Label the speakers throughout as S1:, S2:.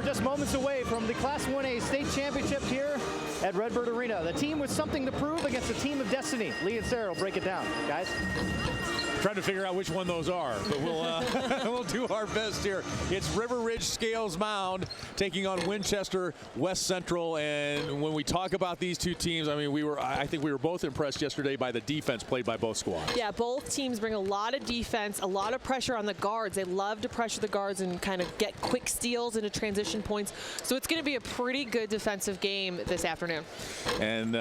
S1: We're just moments away from the Class 1A state championship here at Redbird Arena. The team with something to prove against the team of destiny. Lee and Sarah will break it down. Guys?
S2: Trying to figure out which one those are, but we'll we'll do our best here. It's River Ridge Scales Mound taking on Winchester West Central, and when we talk about these two teams, I mean, I think we were both impressed yesterday by the defense played by both squads.
S3: Yeah, both teams bring a lot of defense, a lot of pressure on the guards. They love to pressure the guards and kind of get quick steals into transition points. So it's going to be a pretty good defensive game this afternoon.
S2: And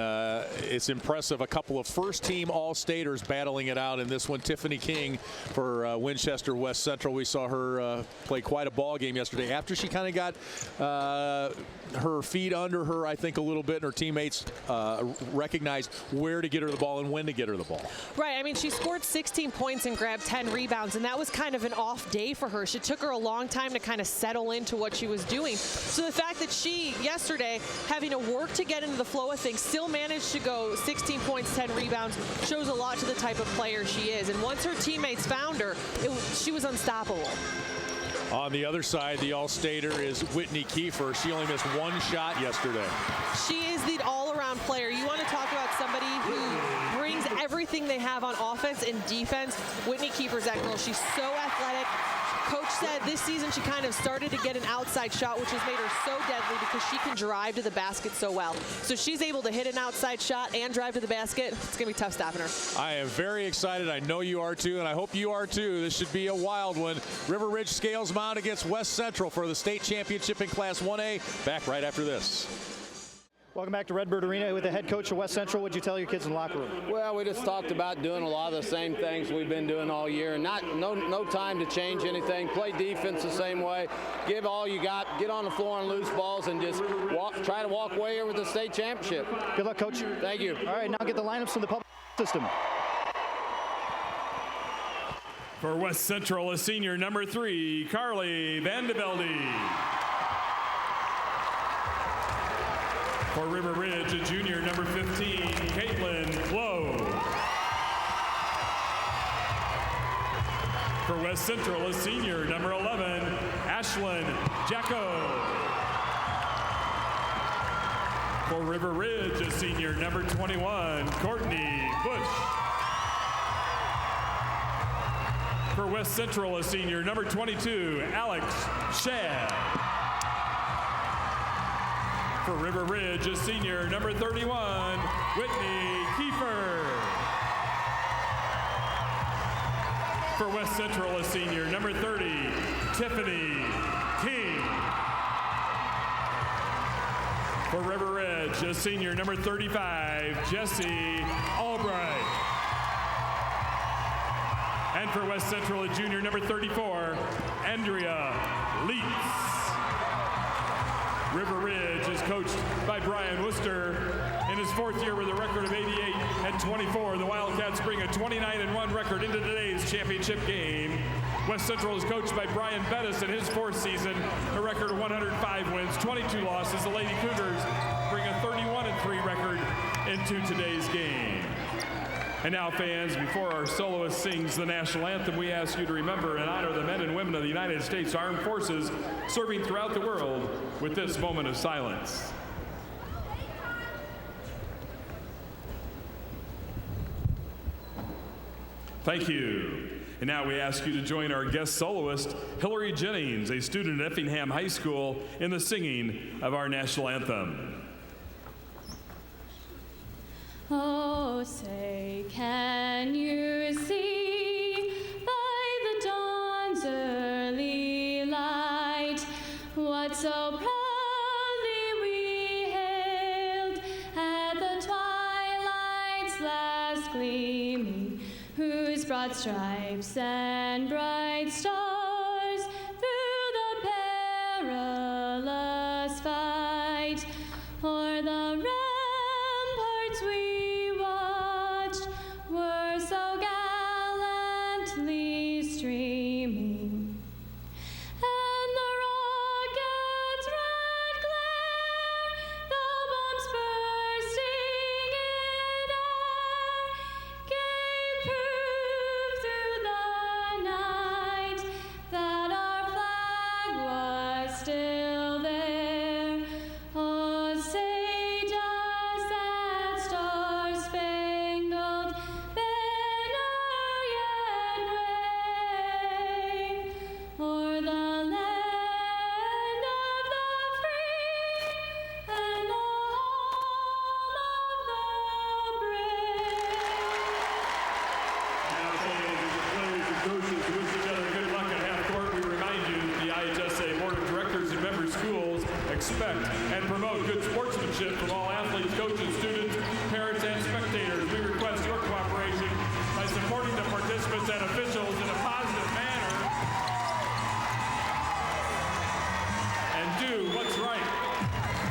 S2: it's impressive. A couple of first-team All-Staters battling it out in this one. Tiffany King for Winchester West Central. We saw her play quite a ball game yesterday after she kind of got her feet under her, I think, a little bit, and her teammates recognized where to get her the ball and when to get her the ball.
S3: Right. I mean, she scored 16 points and grabbed 10 rebounds, and that was kind of an off day for her. It took her a long time to kind of settle into what she was doing. So the fact that she, yesterday, having to work to get into the flow of things, still managed to go 16 points, 10 rebounds, shows a lot to the type of player she is. And once her teammates found her, she was unstoppable.
S2: On the other side, the All-Stater is Whitney Kiefer. She only missed one shot yesterday.
S3: She is the all-around player. You want to talk about somebody who brings everything they have on offense and defense. Whitney Kiefer's that girl. She's so athletic. Coach said this season she kind of started to get an outside shot, which has made her so deadly because she can drive to the basket so well. So she's able to hit an outside shot and drive to the basket. It's going to be tough stopping her. I
S2: am very excited. I know you are too, and I hope you are too. This should be a wild one. River Ridge Scales Mound against West Central for the state championship in Class 1A. Back right after this.
S1: Welcome back to Redbird Arena with the head coach of West Central. What'd you tell your kids in the locker room?
S4: Well, we just talked about doing a lot of the same things we've been doing all year, and no time to change anything. Play defense the same way. Give all you got. Get on the floor on loose balls and just try to walk away over the state championship.
S1: Good luck, Coach.
S4: Thank you.
S1: All right, now get the lineups from the public system.
S5: For West Central, a senior, number 3, Carly Vandevelde. For River Ridge, a junior, number 15, Caitlin Lowe. For West Central, a senior, number 11, Ashlyn Jacko. For River Ridge, a senior, number 21, Courtney Bush. For West Central, a senior, number 22, Alex Shad. For River Ridge, a senior, number 31, Whitney Kiefer. For West Central, a senior, number 30, Tiffany King. For River Ridge, a senior, number 35, Jessie Albright. And for West Central, a junior, number 34, Andrea Leitz. River Ridge is coached by Brian Worcester. In his 4th year with a record of 88-24, the Wildcats bring a 29-1 record into today's championship game. West Central is coached by Brian Bettis in his 4th season, a record of 105 wins, 22 losses. The Lady Cougars bring a 31-3 record into today's game. And now, fans, before our soloist sings the national anthem, we ask you to remember and honor the men and women of the United States Armed Forces serving throughout the world with this moment of silence. Thank you. And now we ask you to join our guest soloist, Hillary Jennings, a student at Effingham High School, in the singing of our national anthem.
S6: Oh, say, can you see by the dawn's early light what so proudly we hailed at the twilight's last gleaming, whose broad stripes and bright stars through the perilous fight o'er the ramparts we watched were so gallantly streaming, and the rocket's red glare, the bombs bursting in air, gave proof through the night
S5: expect and promote good sportsmanship from all athletes, coaches, students, parents, and spectators. We request your cooperation by supporting the participants and officials in a positive manner and do what's right.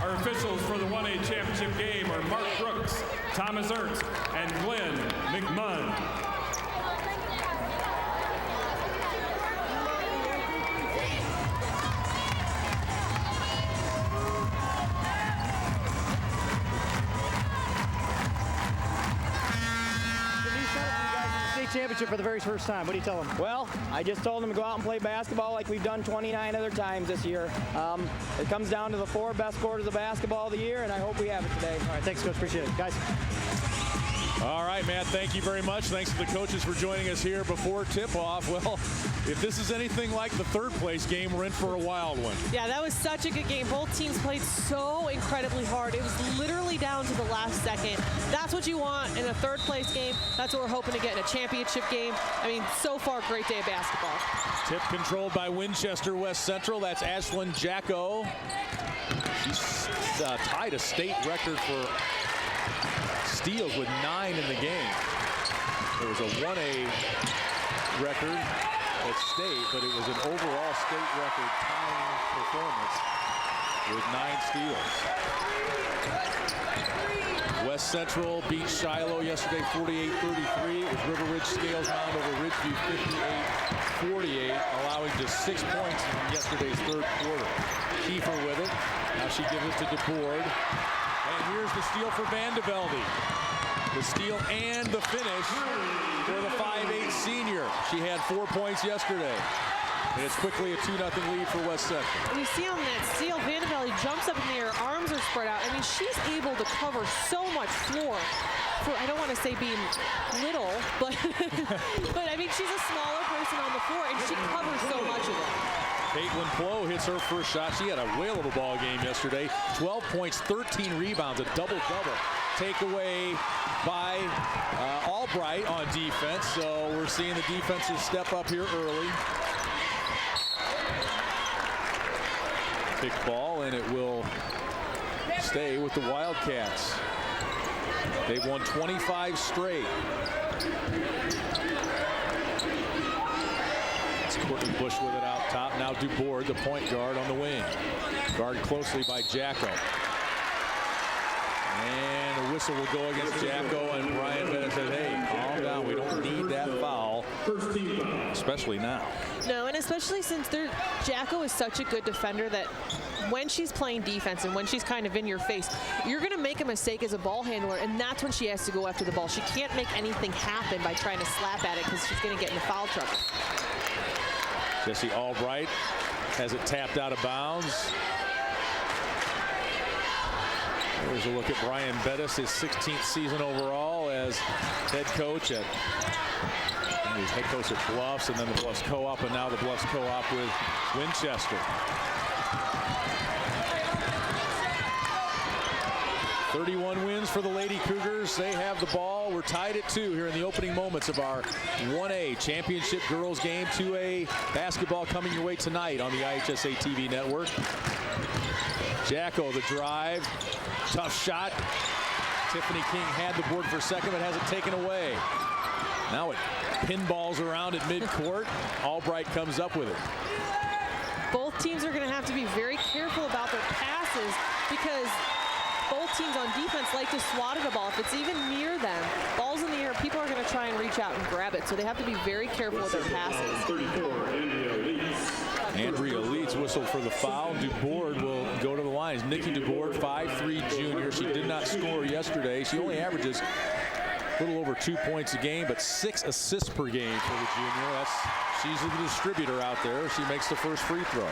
S5: Our officials for the 1A championship game are Mark Brooks, Thomas Ernst, and Glenn McMunn.
S1: Championship for the very first time. What do you tell them?
S7: Well, I just told them to go out and play basketball like we've done 29 other times this year. It comes down to the 4 best quarters of basketball of the year, and I hope we have it today.
S1: All right, thanks, Coach. Appreciate it. Guys.
S2: All right, Matt, thank you very much. Thanks to the coaches for joining us here before tip-off. Well, if this is anything like the third-place game, we're in for a wild one.
S3: Yeah, that was such a good game. Both teams played so incredibly hard. It was literally down to the last second. That's what you want in a third-place game. That's what we're hoping to get in a championship game. I mean, so far, great day of basketball.
S2: Tip controlled by Winchester West Central. That's Ashlyn Jacko. She's tied a state record for steals with 9 in the game. There was a 1A record at state, but it was an overall state record tying performance with 9 steals. West Central beat Shiloh yesterday 48-33. It was River Ridge Scales Mound over Ridgeview 58-48, allowing just 6 points in yesterday's third quarter. Kiefer with it. Now she gives it to DeBoard. And here's the steal for Vandevelde. The steal and the finish for the 5'8" senior. She had 4 points yesterday. And it's quickly a 2-0 lead for West Central.
S3: You see on that steal, Vandevelde jumps up in the air, arms are spread out. I mean, she's able to cover so much floor. For, I don't want to say being little, but but I mean, she's a smaller person on the floor, and she covers so much of it.
S2: Caitlin Plow hits her first shot. She had a whale of a ball game yesterday. 12 points, 13 rebounds, a double-double. Takeaway by Albright on defense. So we're seeing the defensive step up here early. Kick ball, and it will stay with the Wildcats. They've won 25 straight. It's Courtney Bush with it out top. Now DuBoard, the point guard, on the wing. Guarded closely by Jacko. And a whistle will go against Jacko, and Brian Bennett said, hey, calm down. We don't need that foul, especially now.
S3: No, and especially since Jacko is such a good defender that when she's playing defense and when she's kind of in your face, you're going to make a mistake as a ball handler, and that's when she has to go after the ball. She can't make anything happen by trying to slap at it because she's going to get into foul trouble.
S2: Jesse Albright has it tapped out of bounds. There's a look at Brian Bettis, his 16th season overall as head coach at Bluffs, and then the Bluffs Co-op, and now the Bluffs Co-op with Winchester. 31 wins for the Lady Cougars. They have the ball. We're tied at 2 here in the opening moments of our 1A championship girls game. 2A basketball coming your way tonight on the IHSA TV network. Jacko, the drive. Tough shot. Tiffany King had the board for a second, but has it taken away. Now it pinballs around at midcourt. Albright comes up with it.
S3: Both teams are going to have to be very careful about their passes because both teams on defense like to swat at a ball. If it's even near them, balls in the air, people are going to try and reach out and grab it. So they have to be very careful with their passes.
S2: Andrea Leeds whistled for the foul. DuBoard will go to the lines. Nikki DuBoard, 5'3" junior. She did not score yesterday. She only averages a little over 2 points a game, but 6 assists per game for the junior. She's the distributor out there. She makes the first free throw.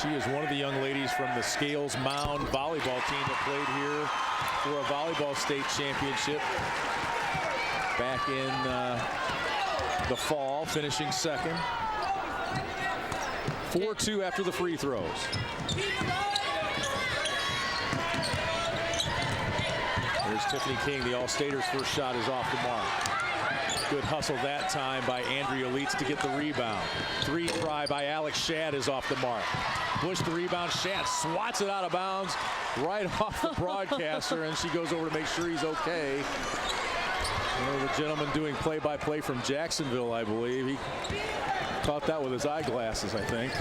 S2: She is one of the young ladies from the Scales Mound volleyball team that played here for a volleyball state championship back in the fall, finishing second. 4-2 after the free throws. Here's Tiffany King. The All-Staters' first shot is off the mark. Good hustle that time by Andrea Leitz to get the rebound. 3 try by Alex Shadd is off the mark. Bush the rebound. Shadd swats it out of bounds right off the broadcaster, and she goes over to make sure he's okay. The gentleman doing play-by-play from Jacksonville, I believe. He caught that with his eyeglasses, I think.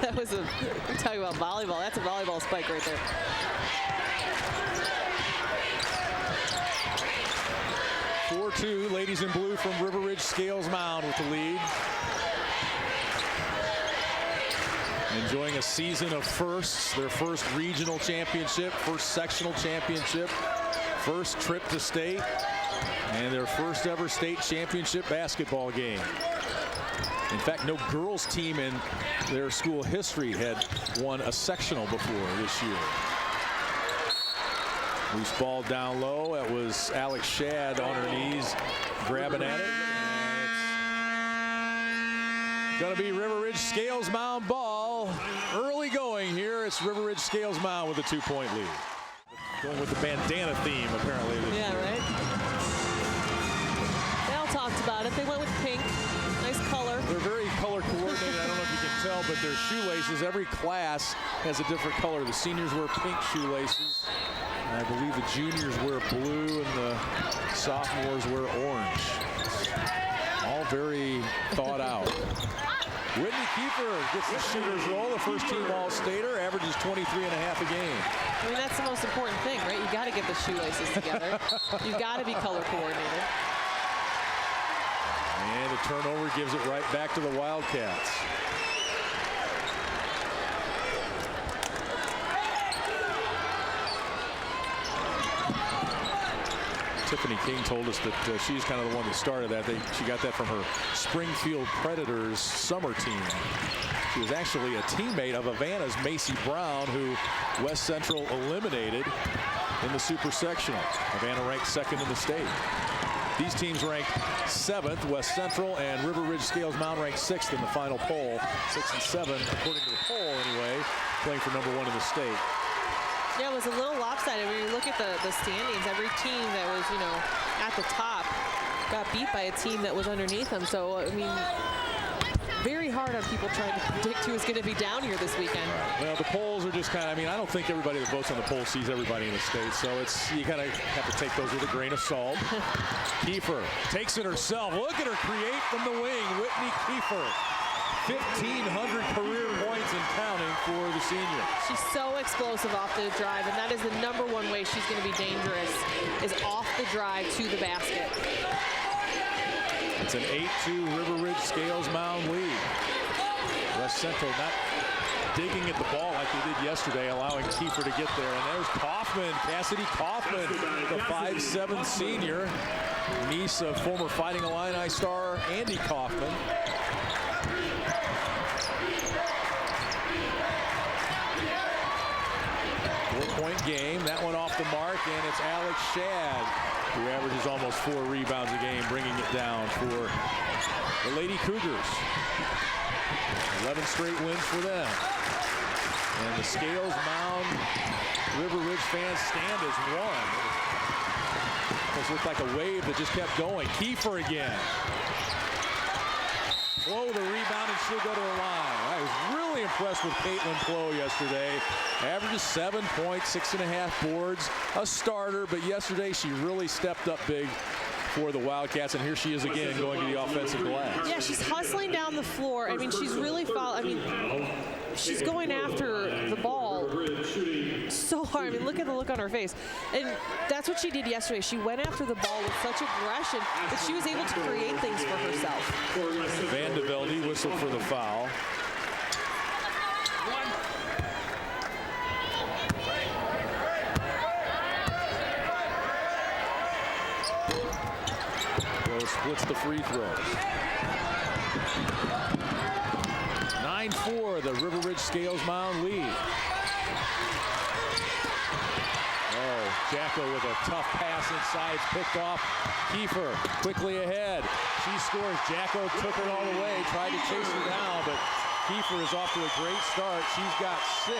S3: That was we're talking about volleyball. That's a volleyball spike right there.
S2: (4-2), ladies in blue from River Ridge Scales Mound with the lead. Enjoying a season of firsts, their first regional championship, first sectional championship, first trip to state, and their first ever state championship basketball game. In fact, no girls team in their school history had won a sectional before this year. Loose ball down low. That was Alex Shadd on her knees grabbing at it. And it's going to be River Ridge Scales Mound ball. Early going here. It's River Ridge Scales Mound with a 2-point lead. Going with the bandana theme, apparently.
S3: Yeah, right? They all talked about it. They went with pink. Nice color.
S2: They're very color coordinated. I don't know if you can tell, but their shoelaces, every class has a different color. The seniors wear pink shoelaces. I believe the juniors wear blue and the sophomores wear orange. All very thought out. Whitney Kiefer gets the shooter's roll, the first team All-Stater, averages 23.5 a game.
S3: I mean, that's the most important thing, right? You got to get the shoelaces together. You've got to be color coordinated.
S2: And the turnover gives it right back to the Wildcats. Tiffany King told us that she's kind of the one that started that. She got that from her Springfield Predators summer team. She was actually a teammate of Havana's Macy Brown, who West Central eliminated in the Super Sectional. Havana ranked 2nd in the state. These teams ranked 7th, West Central, and River Ridge Scales Mound ranked 6th in the final poll. 6 and 7, according to the poll anyway, playing for number 1 in the state.
S3: Yeah, it was a little lopsided. When you look at the standings, every team that was, at the top got beat by a team that was underneath them. So, I mean, very hard on people trying to predict who is going to be down here this weekend.
S2: Well, the polls are just kind of, I don't think everybody that votes on the poll sees everybody in the state. So you kind of have to take those with a grain of salt. Kiefer takes it herself. Look at her create from the wing. Whitney Kiefer. 1,500 career points and counting for the senior.
S3: She's so explosive off the drive, and that is the #1 way she's going to be dangerous, is off the drive to the basket.
S2: It's an 8-2 River Ridge Scales Mound lead. West Central not digging at the ball like they did yesterday, allowing Kiefer to get there. And there's Kaufman, Cassidy Kaufman, the 5'7" senior, niece of former Fighting Illini star Andy Kaufman. 4-point game. That one off the mark, and it's Alex Shadd, who averages almost 4 rebounds a game, bringing it down for the Lady Cougars. 11 straight wins for them. And the Scales Mound River Ridge fans stand as one. Almost looked like a wave that just kept going. Kiefer again. Flo the rebound, and she'll go to the line. I was really impressed with Caitlin Flo yesterday. Averages 7 points, 6.5 boards, a starter, but yesterday she really stepped up big for the Wildcats, and here she is again going to the offensive glass.
S3: Yeah, she's hustling down the floor. I mean, she's really she's going after the ball so hard. I mean, look at the look on her face. And that's what she did yesterday. She went after the ball with such aggression that she was able to create things for herself.
S2: Van de Velde whistled for the foul. Splits the free throws. 9-4, the River Ridge Scales Mound lead. Oh, Jacko with a tough pass inside, it's picked off. Kiefer quickly ahead. She scores. Jacko took it all the way, tried to chase her down, but Kiefer is off to a great start. She's got 6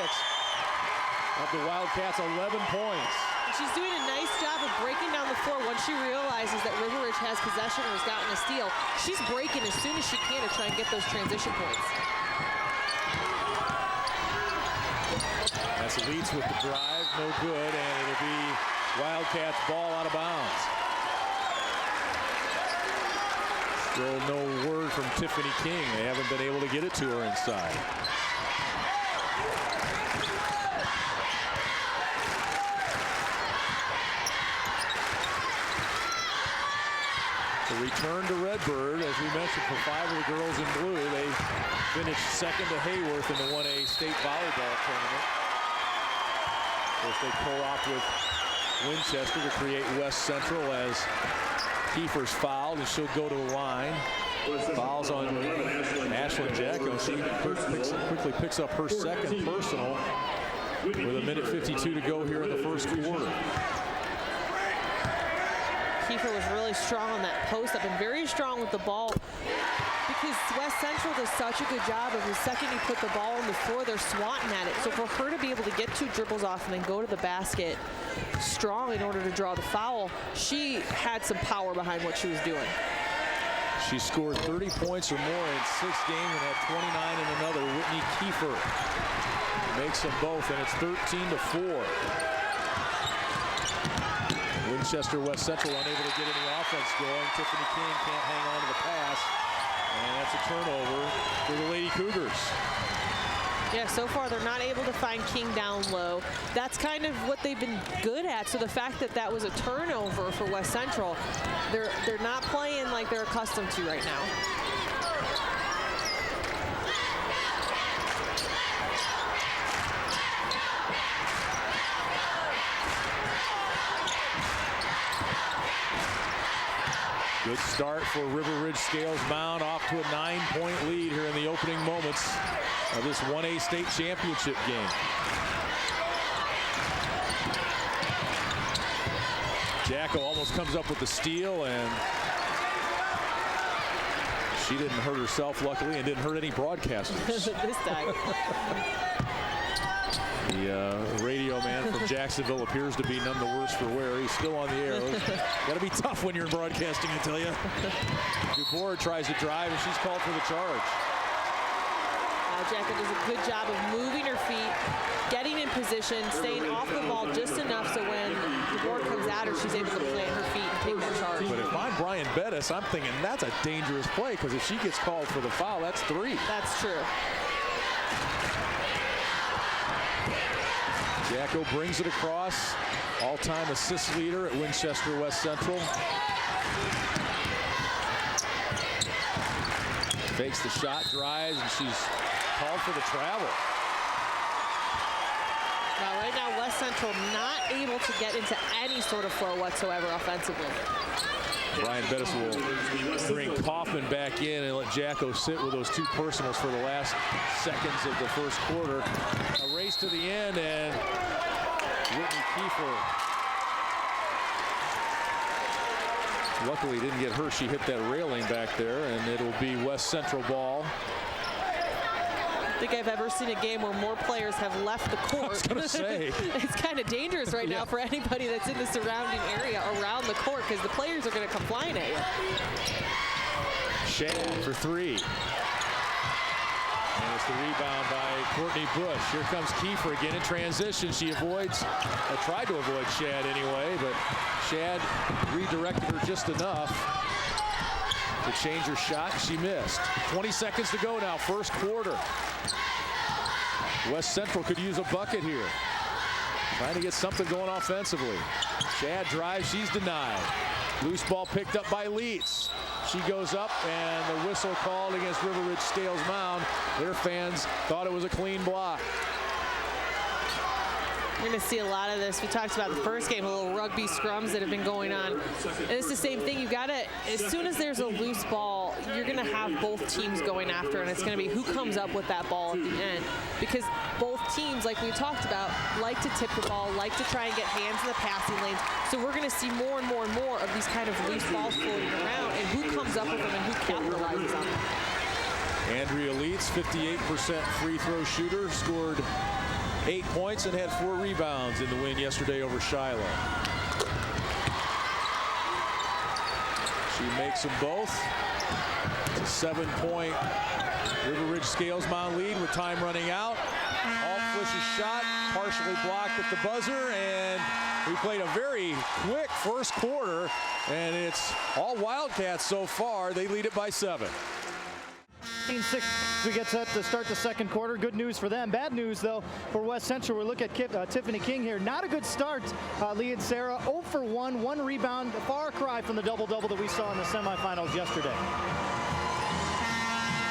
S2: of the Wildcats' 11 points.
S3: She's doing a nice job of breaking down the floor once she realizes that River Ridge has possession or has gotten a steal. She's breaking as soon as she can to try and get those transition points.
S2: That's Leeds with the drive, no good, and it'll be Wildcats ball out of bounds. Still no word from Tiffany King. They haven't been able to get it to her inside. The return to Redbird, as we mentioned, for 5 of the girls in blue. They finished second to Hayworth in the 1A state volleyball tournament. Of course, they pull off with Winchester to create West Central as Kiefer's fouled, and she'll go to the line. Fouls on Ashlyn Jacko. She quickly picks up her second personal with 1:52 to go here in the first quarter.
S3: Kiefer was really strong on that post up and very strong with the ball because West Central does such a good job of the second you put the ball on the floor, they're swatting at it. So for her to be able to get 2 dribbles off and then go to the basket strong in order to draw the foul, she had some power behind what she was doing.
S2: She scored 30 points or more in 6 games and had 29 in another. Whitney Kiefer makes them both, and it's 13-4. Winchester West Central unable to get any offense going. Tiffany King can't hang on to the pass, and that's a turnover for the Lady Cougars.
S3: Yeah, so far they're not able to find King down low. That's kind of what they've been good at. So the fact that that was a turnover for West Central, they're not playing like they're accustomed to right now.
S2: Good start for River Ridge Scales Mound, off to a 9-point lead here in the opening moments of this 1A state championship game. Jacko almost comes up with the steal, and she didn't hurt herself, luckily, and didn't hurt any broadcasters.
S3: This time.
S2: The radio man from Jacksonville appears to be none the worse for wear. He's still on the air. Got to be tough when you're in broadcasting, I tell you. DuBois tries to drive, and she's called for the charge.
S3: Jacko does a good job of moving her feet, getting in position, staying off the ball just enough so when DuBois comes at her, she's able to plant her feet and take that charge.
S2: But if I'm Brian Bettis, I'm thinking that's a dangerous play, because if she gets called for the foul, that's 3.
S3: That's true.
S2: Jacko brings it across. All-time assist leader at Winchester West Central. Fakes the shot, drives, and she's called for the travel.
S3: Now, right now, West Central not able to get into any sort of flow whatsoever offensively.
S2: Brian Bettis will bring Kaufman back in and let Jacko sit with those 2 personals for the last seconds of the first quarter. A race to the end, and Whitney Kiefer, luckily didn't get hurt. She hit that railing back there, and it'll be West Central ball.
S3: I think I've ever seen a game where more players have left the court.
S2: I was going to say.
S3: It's kind of dangerous right now for anybody that's in the surrounding area around the court, because the players are going to come flying at you.
S2: Shad for 3. And it's the rebound by Courtney Bush. Here comes Kiefer again in transition. She avoids, or tried to avoid Shad anyway, but Shad redirected her just enough to change her shot. She missed. 20 seconds to go now, first quarter. West Central could use a bucket here. Trying to get something going offensively. Shad drives, she's denied. Loose ball picked up by Leeds. She goes up, and the whistle called against River Ridge Scales Mound. Their fans thought it was a clean block.
S3: You're going to see a lot of this. We talked about the first game, a little rugby scrums that have been going on. And it's the same thing. You got to, as soon as there's a loose ball, you're going to have both teams going after, and it's going to be who comes up with that ball at the end. Because both teams, like we talked about, like to tip the ball, like to try and get hands in the passing lanes. So we're going to see more and more and more of these kind of loose balls floating around, and who comes up with them and who capitalizes on them.
S2: Andrea Leeds, 58% free throw shooter, scored 8 points and had 4 rebounds in the win yesterday over Shiloh. Knocks them both. It's a 7-point River Ridge Scales Mound lead with time running out. Altflish's shot partially blocked at the buzzer, and we played a very quick first quarter, and it's all Wildcats so far. They lead it by 7.
S1: 6 we get set to start the second quarter. Good news for them. Bad news, though, for West Central. We look at Tiffany King here. Not a good start. Lee and Sarah 0 for 1, 1 rebound. A far cry from the double-double that we saw in the semifinals yesterday.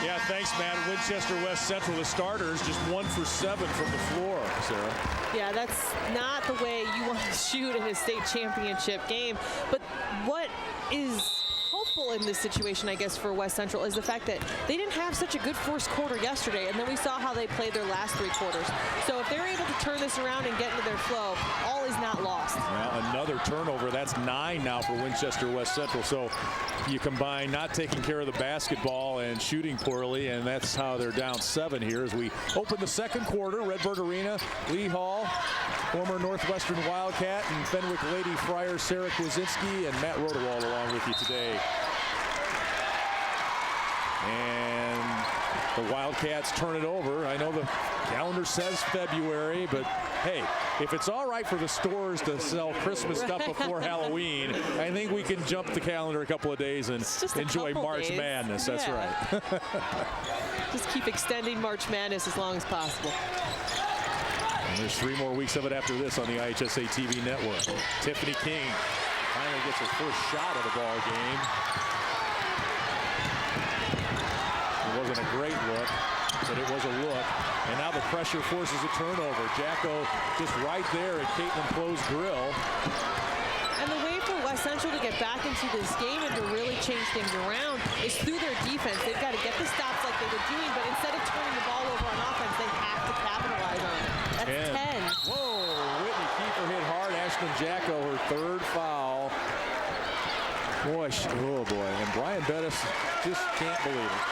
S2: Yeah, thanks, Matt. Winchester West Central, the starters, just 1 for 7 from the floor, Sarah.
S3: Yeah, that's not the way you want to shoot in a state championship game. But what is hopeful in this situation, I guess, for West Central is the fact that they didn't have such a good first quarter yesterday, and then we saw how they played their last 3 quarters. So if they're able to turn this around and get into their flow, all is not lost.
S2: Well, another turnover. That's 9 now for Winchester West Central. So you combine not taking care of the basketball and shooting poorly, and that's how they're down 7 here as we open the second quarter. Redbird Arena, Lee Hall, former Northwestern Wildcat, and Fenwick Lady Friar Sarah Kwasinski and Matt Rodewald along with you today. And the Wildcats turn it over. I know the calendar says February, but hey, if it's all right for the stores to sell Christmas stuff before Halloween, I think we can jump the calendar a couple of days and enjoy March Madness. That's right.
S3: Just keep extending March Madness as long as possible.
S2: And there's 3 more weeks of it after this on the IHSA TV network. Tiffany King finally gets her first shot of the ball game. It wasn't a great look, but it was a look. And now the pressure forces a turnover. Jacko just right there at Caitlin Clo's grill.
S3: And the way for West Central to get back into this game and to really change things around is through their defense. They've got to get the stops like they were doing, but instead of turning the ball over on offense, they have to capitalize on it. That's 10.
S2: Whoa, Whitney Kiefer hit hard. Ashton Jacko, her 3rd foul. Boy, oh boy. And Brian Bettis just can't believe it.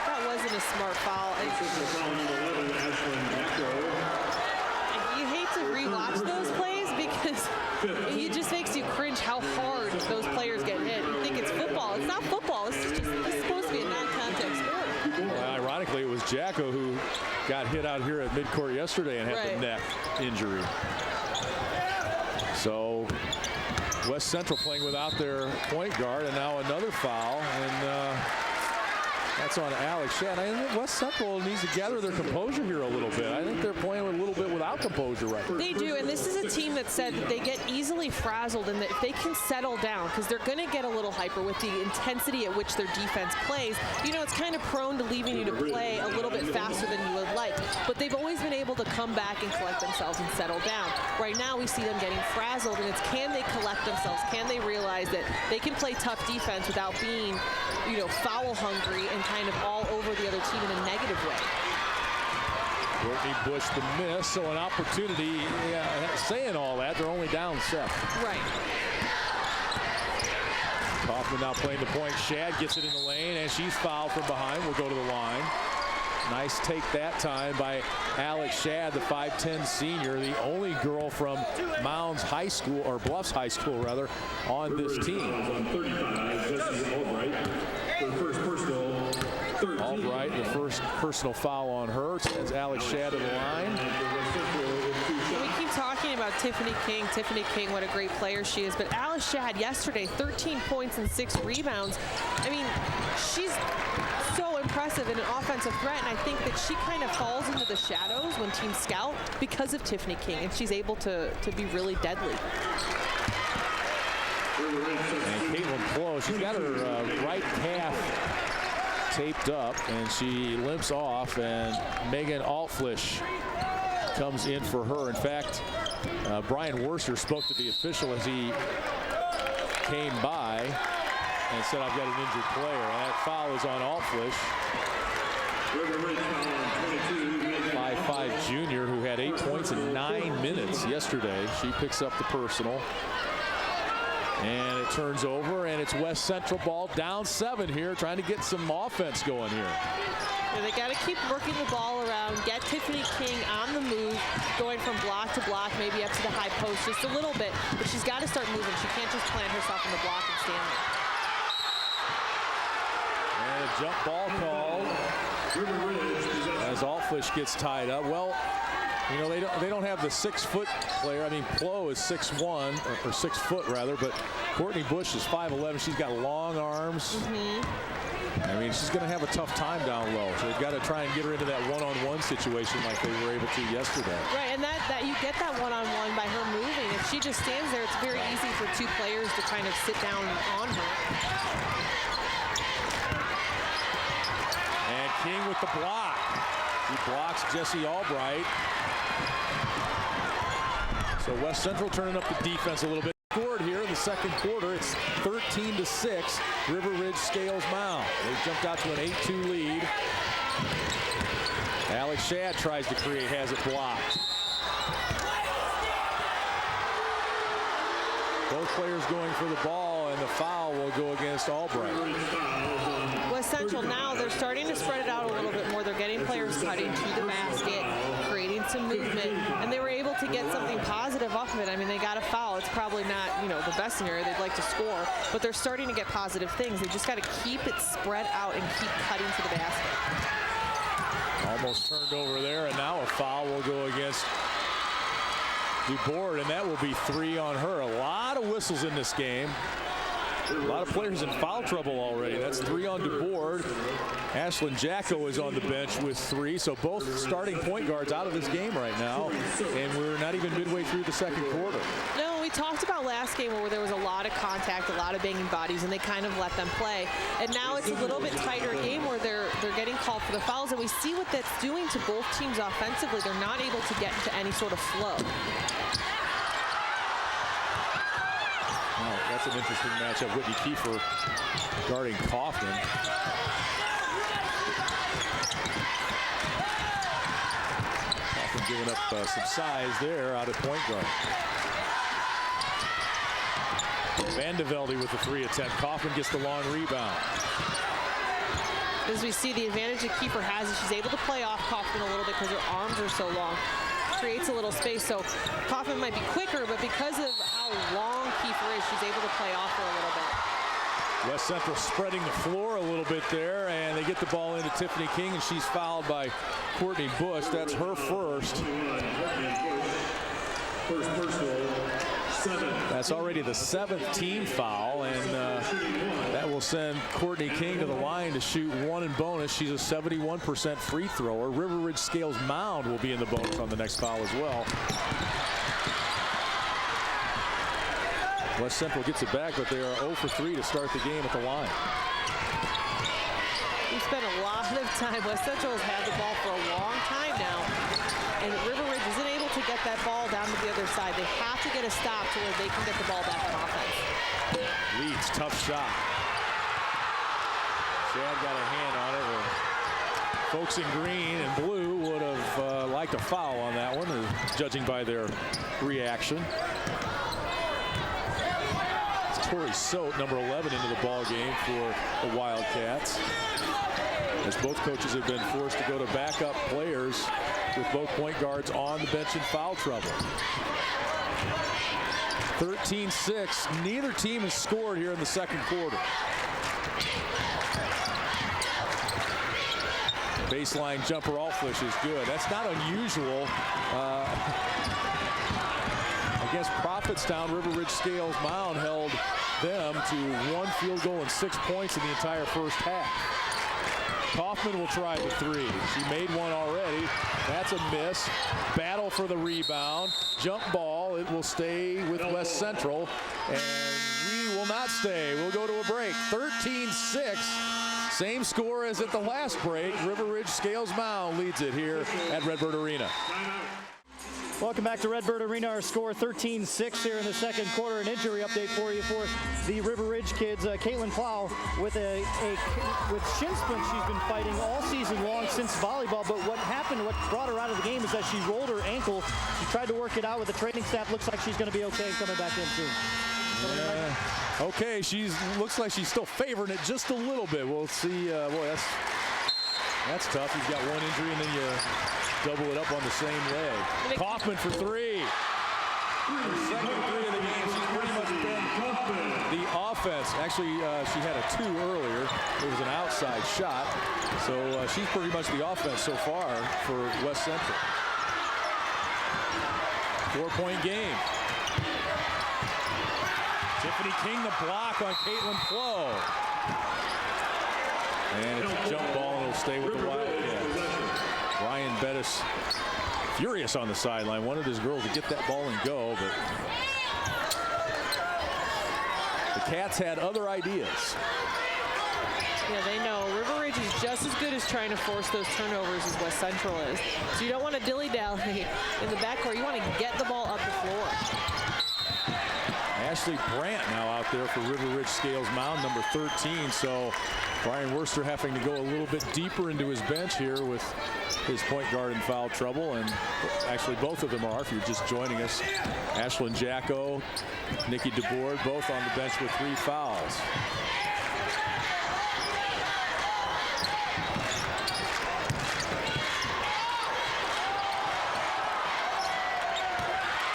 S3: That wasn't a smart foul. You hate to rewatch those plays because it just makes you cringe how hard those players get hit. You think it's football. It's not football. It's supposed to be a non-contact sport.
S2: Well, ironically, it was Jacko who got hit out here at midcourt yesterday and had the neck injury. So West Central playing without their point guard, and now another foul, and that's on Alex Shad. I think West Central needs to gather their composure here a little bit. I think they're playing a little bit without composure right now.
S3: They do, and this is a team that said that they get easily frazzled, and that if they can settle down, because they're going to get a little hyper with the intensity at which their defense plays, you know, it's kind of prone to leaving you to play a little bit faster than you would like. But they've always been able to come back and collect themselves and settle down. Right now, we see them getting frazzled, and it's can they collect themselves? Can they realize that they can play tough defense without being, you know, foul hungry and kind of all over the other team in a negative way?
S2: Courtney Bush the miss, so an opportunity. Saying all that, they're only down 7.
S3: Right.
S2: Kaufman now playing the point. Shad gets it in the lane, and she's fouled from behind. Will go to the line. Nice take that time by Alex Shad, the 5'10 senior, the only girl from Mounds High School, or Bluffs High School rather, on this team. Albright, the first personal foul on her, sends Alex Shad to the line.
S3: We keep talking about Tiffany King. Tiffany King, what a great player she is. But Alex Shad yesterday, 13 points and 6 rebounds. I mean, she's so impressive in an offensive threat, and I think that she kind of falls into the shadows when teams scout because of Tiffany King, and she's able to be really deadly.
S2: And Caitlin Close, she's got her right calf taped up, and she limps off, and Megan Altflish comes in for her. In fact, Brian Worcester spoke to the official as he came by and said, I've got an injured player, and that foul is on Altflish. 5'5 junior who had 8 points in 9 minutes yesterday. She picks up the personal. And it turns over, and it's West Central ball, down 7 here, trying to get some offense going here.
S3: Yeah, they got to keep working the ball around, get Tiffany King on the move, going from block to block, maybe up to the high post just a little bit, but she's got to start moving. She can't just plant herself in the block and stand there.
S2: a jump ball called as Allfish gets tied up. Well, you know, they don't have the 6-foot player. I mean, Plo is 6'1", or 6 foot rather, but Courtney Bush is 5'11". She's got long arms. I mean, she's going to have a tough time down low. So they've got to try and get her into that one-on-one situation like they were able to yesterday.
S3: Right, and that you get that one-on-one by her moving. If she just stands there, it's very easy for two players to kind of sit down on her.
S2: And King with the block. He blocks Jesse Albright. So West Central turning up the defense a little bit. Scored here in the second quarter. It's 13-6. River Ridge Scales Mound. They jumped out to an 8-2 lead. Alex Shadd tries to create, has it blocked. Both players going for the ball, and the foul will go against Albright.
S3: West Central now, they're starting to spread it out a little bit more. They're getting players cutting to the basket, creating some movement, and they were able to get something positive off of it. I mean, they got a foul. It's probably not, you know, the best scenario. They'd like to score, but they're starting to get positive things. They just got to keep it spread out and keep cutting to the basket.
S2: Almost turned over there, and now a foul will go against DuBois, and that will be 3 on her. A lot of whistles in this game. A lot of players in foul trouble already. That's 3 on DuBois. Ashlyn Jacko is on the bench with 3. So both starting point guards out of this game right now. And we're not even midway through the second quarter.
S3: No, we talked about last game where there was a lot of contact, a lot of banging bodies, and they kind of let them play. And now it's a little bit tighter game where they're getting called for the fouls. And we see what that's doing to both teams offensively. They're not able to get into any sort of flow.
S2: That's an interesting matchup. Whitney Kiefer guarding Kaufman. Kaufman giving up some size there out of point guard. Vandevelde with the 3 attempt. Kaufman gets the long rebound.
S3: As we see, the advantage that Kiefer has is she's able to play off Kaufman a little bit because her arms are so long. Creates a little space, so Kaufman might be quicker, but because of how long Kiefer is, she's able to play off her a little bit.
S2: West Central spreading the floor a little bit there, and they get the ball into Tiffany King, and she's fouled by Courtney Bush. That's her first. That's already the 7th team foul, and that will send Courtney King to the line to shoot 1 in bonus. She's a 71% free thrower. River Ridge Scales Mound will be in the bonus on the next foul as well. West Central gets it back, but they are 0 for 3 to start the game at the line.
S3: We spent a lot of time. West Central has had the ball for a long time now, and River Ridge isn't able to get that ball down to the other side. They have to get a stop to where they can get the ball back on offense.
S2: Leeds, tough shot. Shadd got a hand on it. Folks in green and blue would have liked a foul on that one, judging by their reaction. It's Tori Sote, number 11, into the ball game for the Wildcats, as both coaches have been forced to go to backup players with both point guards on the bench in foul trouble. 13-6. Neither team has scored here in the second quarter. Baseline jumper Allfish is good. That's not unusual. Against Prophetstown, River Ridge Scales Mound held them to 1 field goal and 6 points in the entire first half. Kaufman will try the 3. She made one already. That's a miss. Battle for the rebound. Jump ball. It will stay with West Central. And we will not stay. We'll go to a break. 13-6. Same score as at the last break. River Ridge Scales Mound leads it here at Redbird Arena.
S1: Welcome back to Redbird Arena. Our score 13-6 here in the second quarter. An injury update for you for the River Ridge kids. Caitlin Plow with with shin splints she's been fighting all season long since volleyball. But what happened, what brought her out of the game is that she rolled her ankle. She tried to work it out with the training staff. Looks like she's going to be okay coming back in soon.
S2: Okay, looks like she's still favoring it just a little bit. We'll see. Boy, that's tough. You've got one injury and then you double it up on the same leg. Kaufman for 3. Her second 3 of the game. She's pretty much been the offense. Actually, she had a 2 earlier. It was an outside shot. So she's pretty much the offense so far for West Central. 4-point game. Tiffany King the block on Caitlin Flo. And it's a jump ball and it'll stay with the Wildcats. Ryan Bettis furious on the sideline. Wanted his girl to get that ball and go, but the Cats had other ideas.
S3: Yeah, they know River Ridge is just as good as trying to force those turnovers as West Central is. So you don't want to dilly-dally in the backcourt. You want to get the ball up the floor.
S2: Ashley Brandt now out there for River Ridge Scales Mound, number 13. So Brian Worcester having to go a little bit deeper into his bench here with his point guard in foul trouble. And actually both of them are, if you're just joining us. Ashlyn Jacko, Nikki DeBoard, both on the bench with 3 fouls.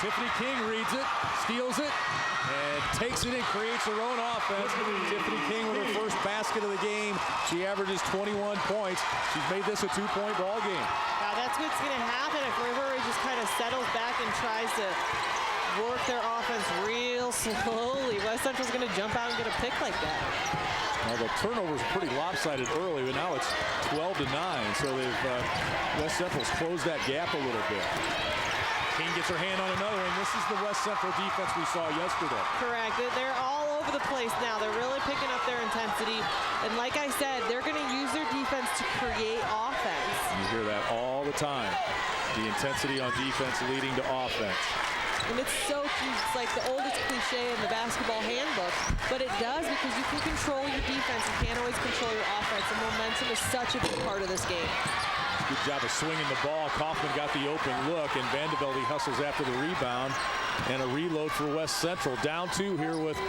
S2: Tiffany King reads it, steals it, and takes it and creates her own offense. Tiffany King with her first basket of the game. She averages 21 points. She's made this a 2-point ball game.
S3: Now that's what's going to happen if River Ridge just kind of settles back and tries to work their offense real slowly. West Central's going to jump out and get a pick like that.
S2: Well, the turnovers were pretty lopsided early, but now it's 12-9. So they've West Central's closed that gap a little bit. King gets her hand on another, and this is the West Central defense we saw yesterday.
S3: Correct. They're all over the place now. They're really picking up their intensity. And like I said, they're going to use their defense to create offense.
S2: You hear that all the time. The intensity on defense leading to offense.
S3: And it's so cute. It's like the oldest cliche in the basketball handbook, but it does because you can control your defense. You can't always control your offense, and momentum is such a big part of this game.
S2: Good job of swinging the ball. Kaufman got the open look, and Vandevelde hustles after the rebound. And a reload for West Central. Down 2 here with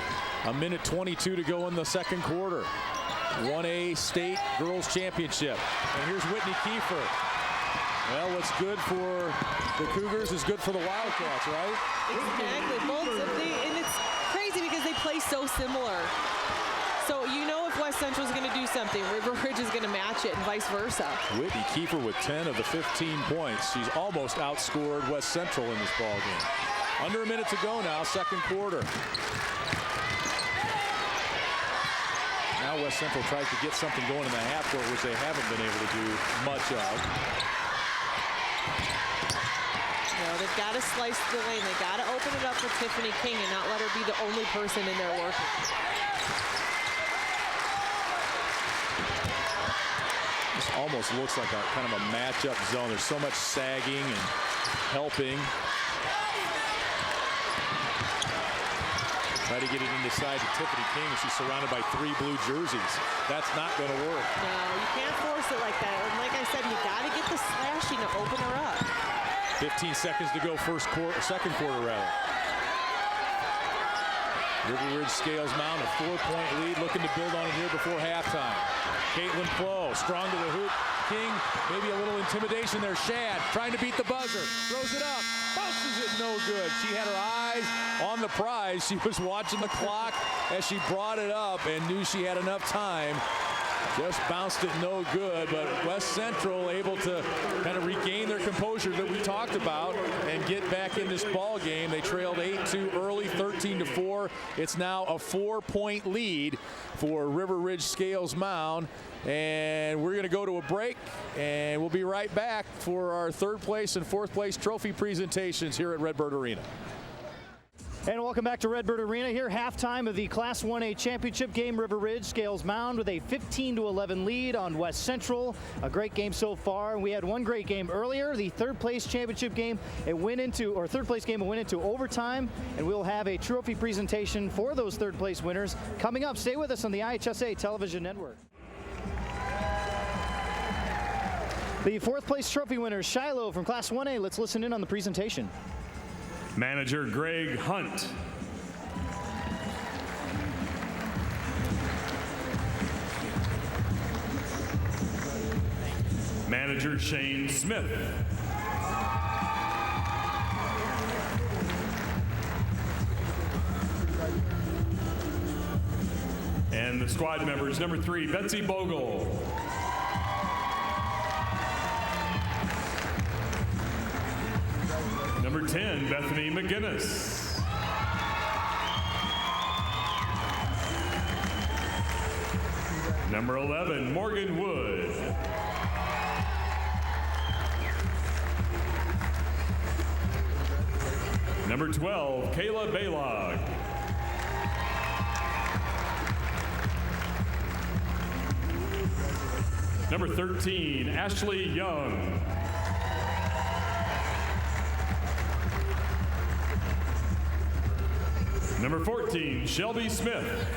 S2: a minute 22 to go in the second quarter. 1A State Girls Championship. And here's Whitney Kiefer. Well, what's good for the Cougars is good for the Wildcats, right?
S3: Exactly. And it's crazy because they play so similar. So you know if West Central is going to do something, River Ridge is going to match it and vice versa.
S2: Whitney Kiefer with 10 of the 15 points. She's almost outscored West Central in this ball game. Under a minute to go now, second quarter. Now West Central tries to get something going in the half court, which they haven't been able to do much of.
S3: They've got to slice the lane. They've got to open it up for Tiffany King and not let her be the only person in there working.
S2: This almost looks like a kind of a matchup zone. There's so much sagging and helping. Try to get it inside to Tiffany King, and she's surrounded by 3 blue jerseys. That's not going to work.
S3: No, you can't force it like that. And like I said, you got to get the slashing to open her up.
S2: 15 seconds to go, second quarter rather. River Ridge Scales Mound, a 4-point lead, looking to build on it here before halftime. Caitlin Flo, strong to the hoop. King, maybe a little intimidation there. Shad trying to beat the buzzer, throws it up, bounces it, no good. She had her eyes on the prize. She was watching the clock as she brought it up and knew she had enough time. Just bounced it no good, but West Central able to kind of regain their composure that we talked about and get back in this ball game. They trailed 8-2 early, 13-4. It's now a 4-point lead for River Ridge Scales Mound. And we're going to go to a break, and we'll be right back for our 3rd place and 4th place trophy presentations here at Redbird Arena.
S1: And welcome back to Redbird Arena. Here, halftime of the Class 1A championship game. River Ridge Scales Mound with a 15-11 lead on West Central. A great game so far. We had one great game earlier. The 3rd place championship game, it went into, or 3rd place game, it went into overtime. And we'll have a trophy presentation for those 3rd place winners coming up. Stay with us on the IHSA television network. The 4th place trophy winners, Shiloh from Class 1A. Let's listen in on the presentation.
S5: Manager Greg Hunt. Manager Shane Smith. And the squad members, number 3, Betsy Bogle. Number 10, Bethany McGinnis. Number 11, Morgan Wood. Number 12, Kayla Baylog. Number 13, Ashley Young. Number 14, Shelby Smith.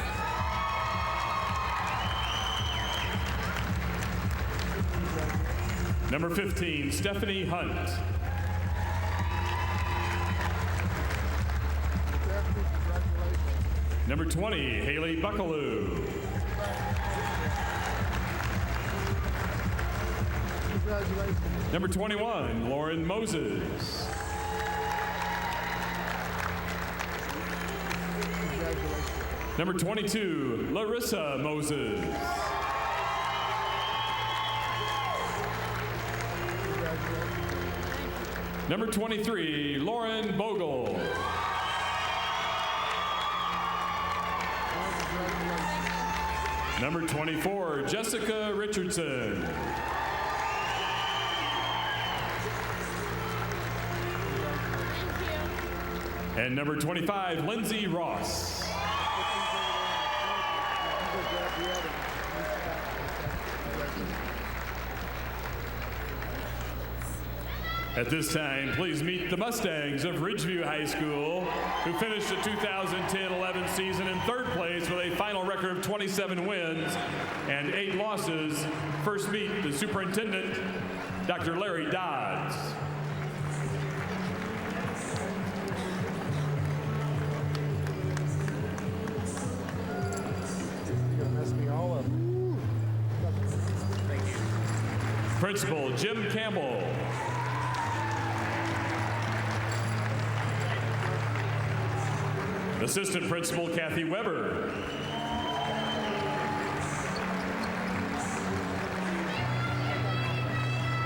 S5: Number 15, Stephanie Hunt. Number 20, Haley Buckaloo. Number 21, Lauren Moses. Number 22, Larissa Moses. Number 23, Lauren Bogle. Number 24, Jessica Richardson. And number 25, Lindsay Ross. At this time, please meet the Mustangs of Ridgeview High School, who finished the 2010-11 season in third place with a final record of 27 wins and 8 losses. First meet the superintendent, Dr. Larry Dodds. Principal Jim Campbell. Assistant Principal Kathy Weber.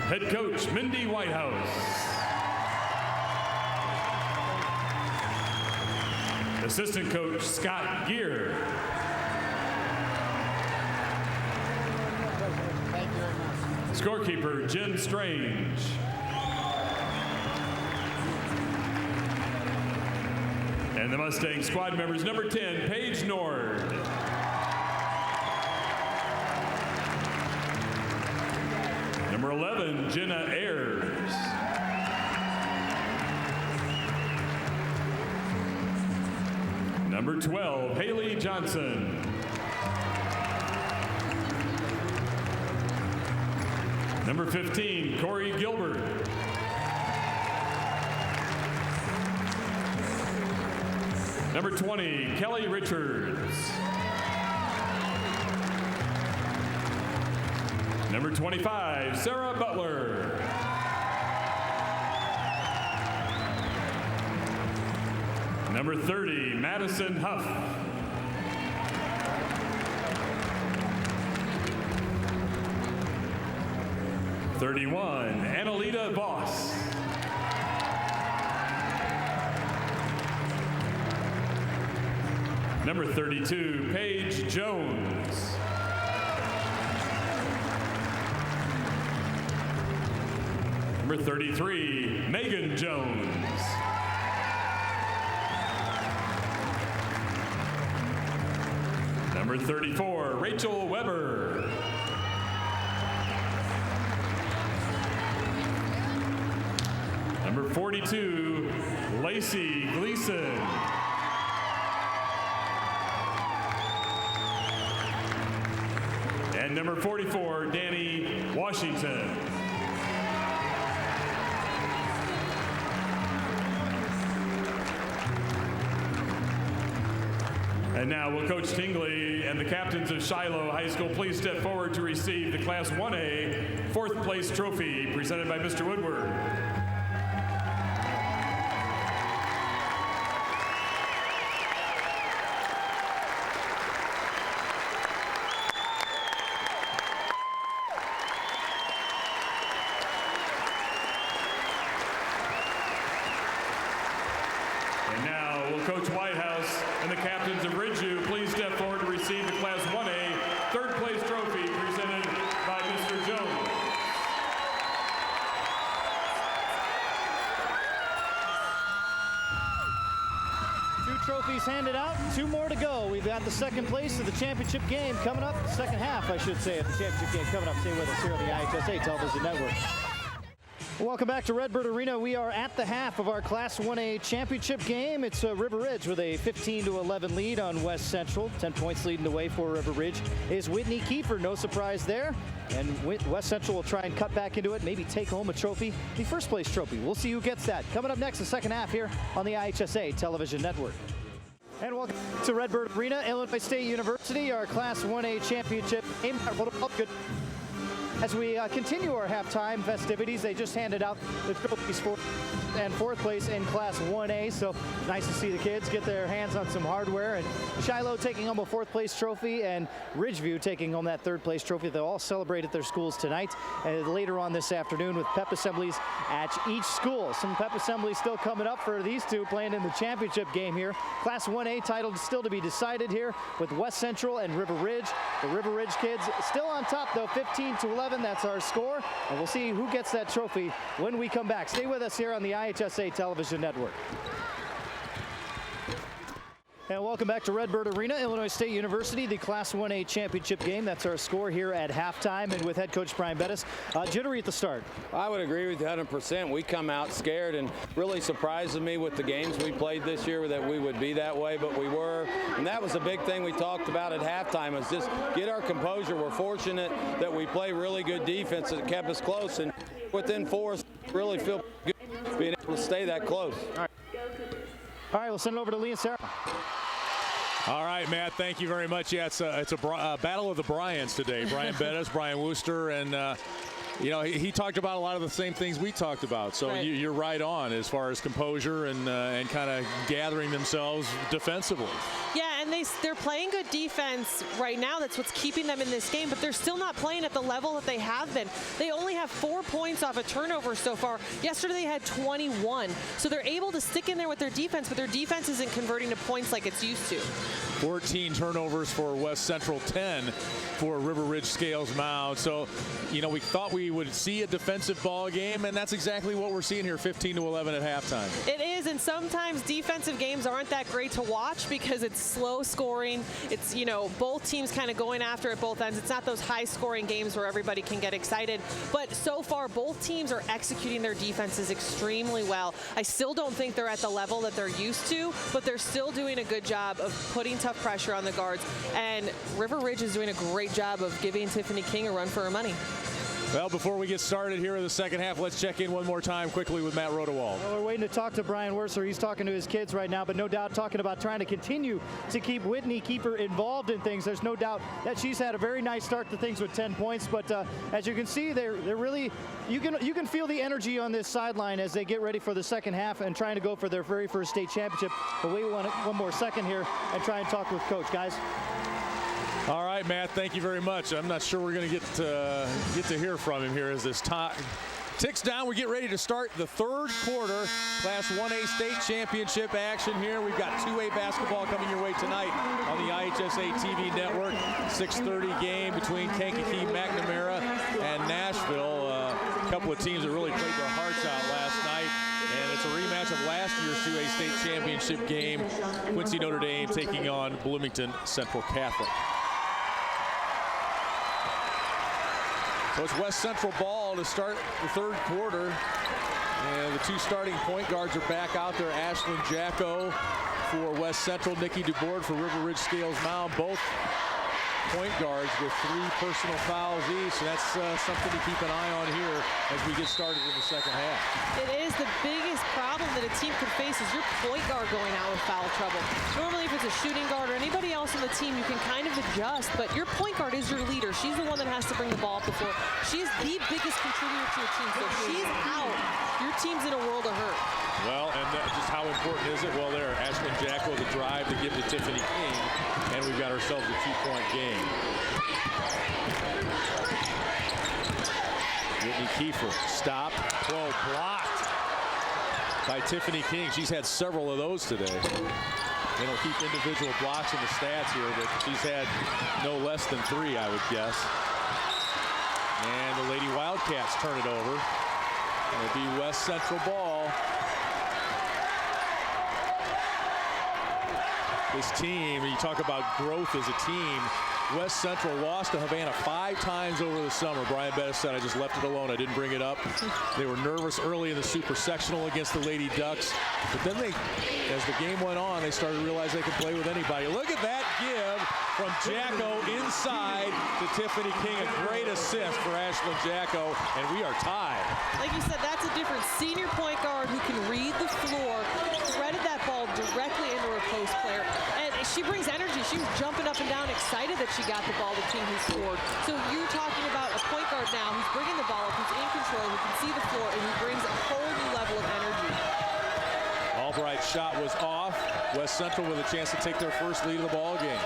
S5: Head Coach Mindy Whitehouse. Assistant Coach Scott Gear. Scorekeeper Jen Strange. And the Mustang squad members, number 10, Paige Nord. Number 11, Jenna Ayers. Number 12, Haley Johnson. Number 15, Corey Gilbert. Number 20, Kelly Richards. Number 25, Sarah Butler. Number 30, Madison Huff. '31, Annalita Voss. Number 32, Paige Jones. Number 33, Megan Jones. Number 34, Rachel Weber. Number 42, Lacey Gleason. And number 44, Danny Washington. And now will Coach Tingley and the captains of Shiloh High School please step forward to receive the Class 1A 4th place trophy presented by Mr. Woodward. captains of Ridgeview, please step forward to receive the Class 1A third place trophy presented by Mr. Jones.
S1: Trophies handed out, 2 more to go. We've got the second place of the championship game coming up, second half, I should say, of the championship game coming up. Stay with us here on the IHSA Television Network. Welcome back to Redbird Arena. We are at the half of our Class 1A championship game. It's River Ridge with a 15-11 lead on West Central. 10 points leading the way for River Ridge is Whitney Kiefer. No surprise there. And West Central will try and cut back into it, maybe take home a trophy, the first place trophy. We'll see who gets that. Coming up next, the second half here on the IHSA Television Network. And welcome to Redbird Arena, Illinois State University, our Class 1A championship game. Good. As we continue our halftime festivities, they just handed out the trophies for and fourth place in Class 1A, so nice to see the kids get their hands on some hardware. And Shiloh taking home a fourth place trophy and Ridgeview taking home that third place trophy. They'll all celebrate at their schools tonight and later on this afternoon with pep assemblies at each school. Some pep assemblies still coming up for these two playing in the championship game here. Class 1A title still to be decided here with West Central and River Ridge. The River Ridge kids still on top though, 15-11. That's our score, and we'll see who gets that trophy when we come back. Stay with us here on the IHSA Television Network. And welcome back to Redbird Arena, Illinois State University, the Class 1A championship game. That's our score here at halftime, and with head coach Brian Bettis. Jittery at the start.
S4: I would agree with you 100%. We come out scared, and really surprises me with the games we played this year that we would be that way, but we were. And that was a big thing we talked about at halftime, is just get our composure. We're fortunate that we play really good defense that kept us close, and within 4, really feel good being able to stay that close.
S1: All right, we'll send it over to Lee and Sarah.
S2: All right, Matt, thank you very much. Yeah, it's a battle of the Bryans today. Brian Bettis, Brian Wooster, and you know, he talked about a lot of the same things we talked about. So
S3: right.
S2: You're right on as far as composure and kind of gathering themselves defensively.
S3: Yeah, and they're playing good defense right now. That's what's keeping them in this game, but they're still not playing at the level that they have been. They only have 4 points off a turnover so far. Yesterday they had 21. So they're able to stick in there with their defense, but their defense isn't converting to points like it's used to.
S2: 14 turnovers for West Central, 10 for River Ridge Scales Mound. So, you know, we thought we would see a defensive ball game, and that's exactly what we're seeing here, 15-11 at halftime.
S3: It is, and sometimes defensive games aren't that great to watch because it's slow scoring. It's, you know, both teams kind of going after at both ends. It's not those high scoring games where everybody can get excited, but so far both teams are executing their defenses extremely well. I still don't think they're at the level that they're used to, but they're still doing a good job of putting tough pressure on the guards, and River Ridge is doing a great job of giving Tiffany King a run for her money.
S2: Well, before we get started here in the second half, let's check in one more time quickly with Matt Rodewald.
S1: Well, we're waiting to talk to Brian Wurster. He's talking to his kids right now, but no doubt talking about trying to continue to keep Whitney Kiefer involved in things. There's no doubt that she's had a very nice start to things with 10 points, but as you can see, they're really, you can feel the energy on this sideline as they get ready for the second half and trying to go for their very first state championship. But wait one more second here and try and talk with Coach, guys.
S2: All right, Matt, thank you very much. I'm not sure we're going to get to hear from him here as this time ticks down. We get ready to start the third quarter Class 1A state championship action here. We've got 2A basketball coming your way tonight on the IHSA TV network. 6:30 game between Kankakee, McNamara, and Nashville. A couple of teams that really played their hearts out last night. And it's a rematch of last year's 2A state championship game. Quincy Notre Dame taking on Bloomington Central Catholic. So it's West Central ball to start the third quarter. And the two starting point guards are back out there. Ashlyn Jacko for West Central, Nikki DuBourg for River Ridge Scales Mound. Both point guards with 3 personal fouls each. So that's something to keep an eye on here as we get started in the second half.
S3: It is the biggest problem that a team could face is your point guard going out with foul trouble. Normally if it's a shooting guard or anybody else on the team, you can kind of adjust, but your point guard is your leader. She's the one that has to bring the ball up the floor. She's the biggest contributor to your team. So if she's out, your team's in a world of hurt.
S2: Well, and just how important is it? Well, there, Ashlyn Jacko, the drive to give to Tiffany King, and we've got ourselves a 2-point game. Whitney Kiefer, stop, throw, blocked by Tiffany King. She's had several of those today. They don't keep individual blocks in the stats here, but she's had no less than 3, I would guess. And the Lady Wildcats turn it over. It'll be West Central ball. This team, you talk about growth as a team. West Central lost to Havana 5 times over the summer. Brian Bettis said, I just left it alone. I didn't bring it up. They were nervous early in the Super Sectional against the Lady Ducks. But then as the game went on, they started to realize they could play with anybody. Look at that give from Jacko inside to Tiffany King. A great assist for Ashlyn Jacko, and we are tied.
S3: Like you said, that's a different senior point guard who can read the floor, threaded that ball directly into her post player. And she brings energy. She was jumping up and down, excited that she got the ball, the team who scored. So you're talking about a point guard now who's bringing the ball up, who's in control, who can see the floor, and who brings a whole new level of energy.
S2: Albright's shot was off. West Central with a chance to take their first lead of the ball game.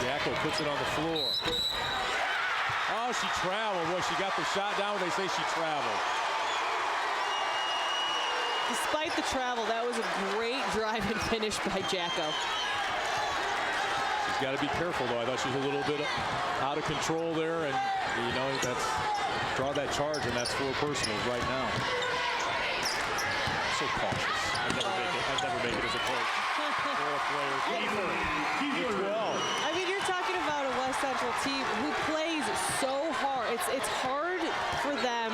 S2: Jacko puts it on the floor. Oh, she traveled. Boy, she got the shot down when they say she traveled.
S3: Despite the travel, that was a great drive and finish by Jacko.
S2: She's got to be careful, though. I thought she was a little bit out of control there, and you know, draw that charge, and that's 4 personals right now. So cautious. I'd never make it as a coach. Or a player. Keeper. 12.
S3: I mean, you're talking about a West Central team who plays so hard. It's hard for them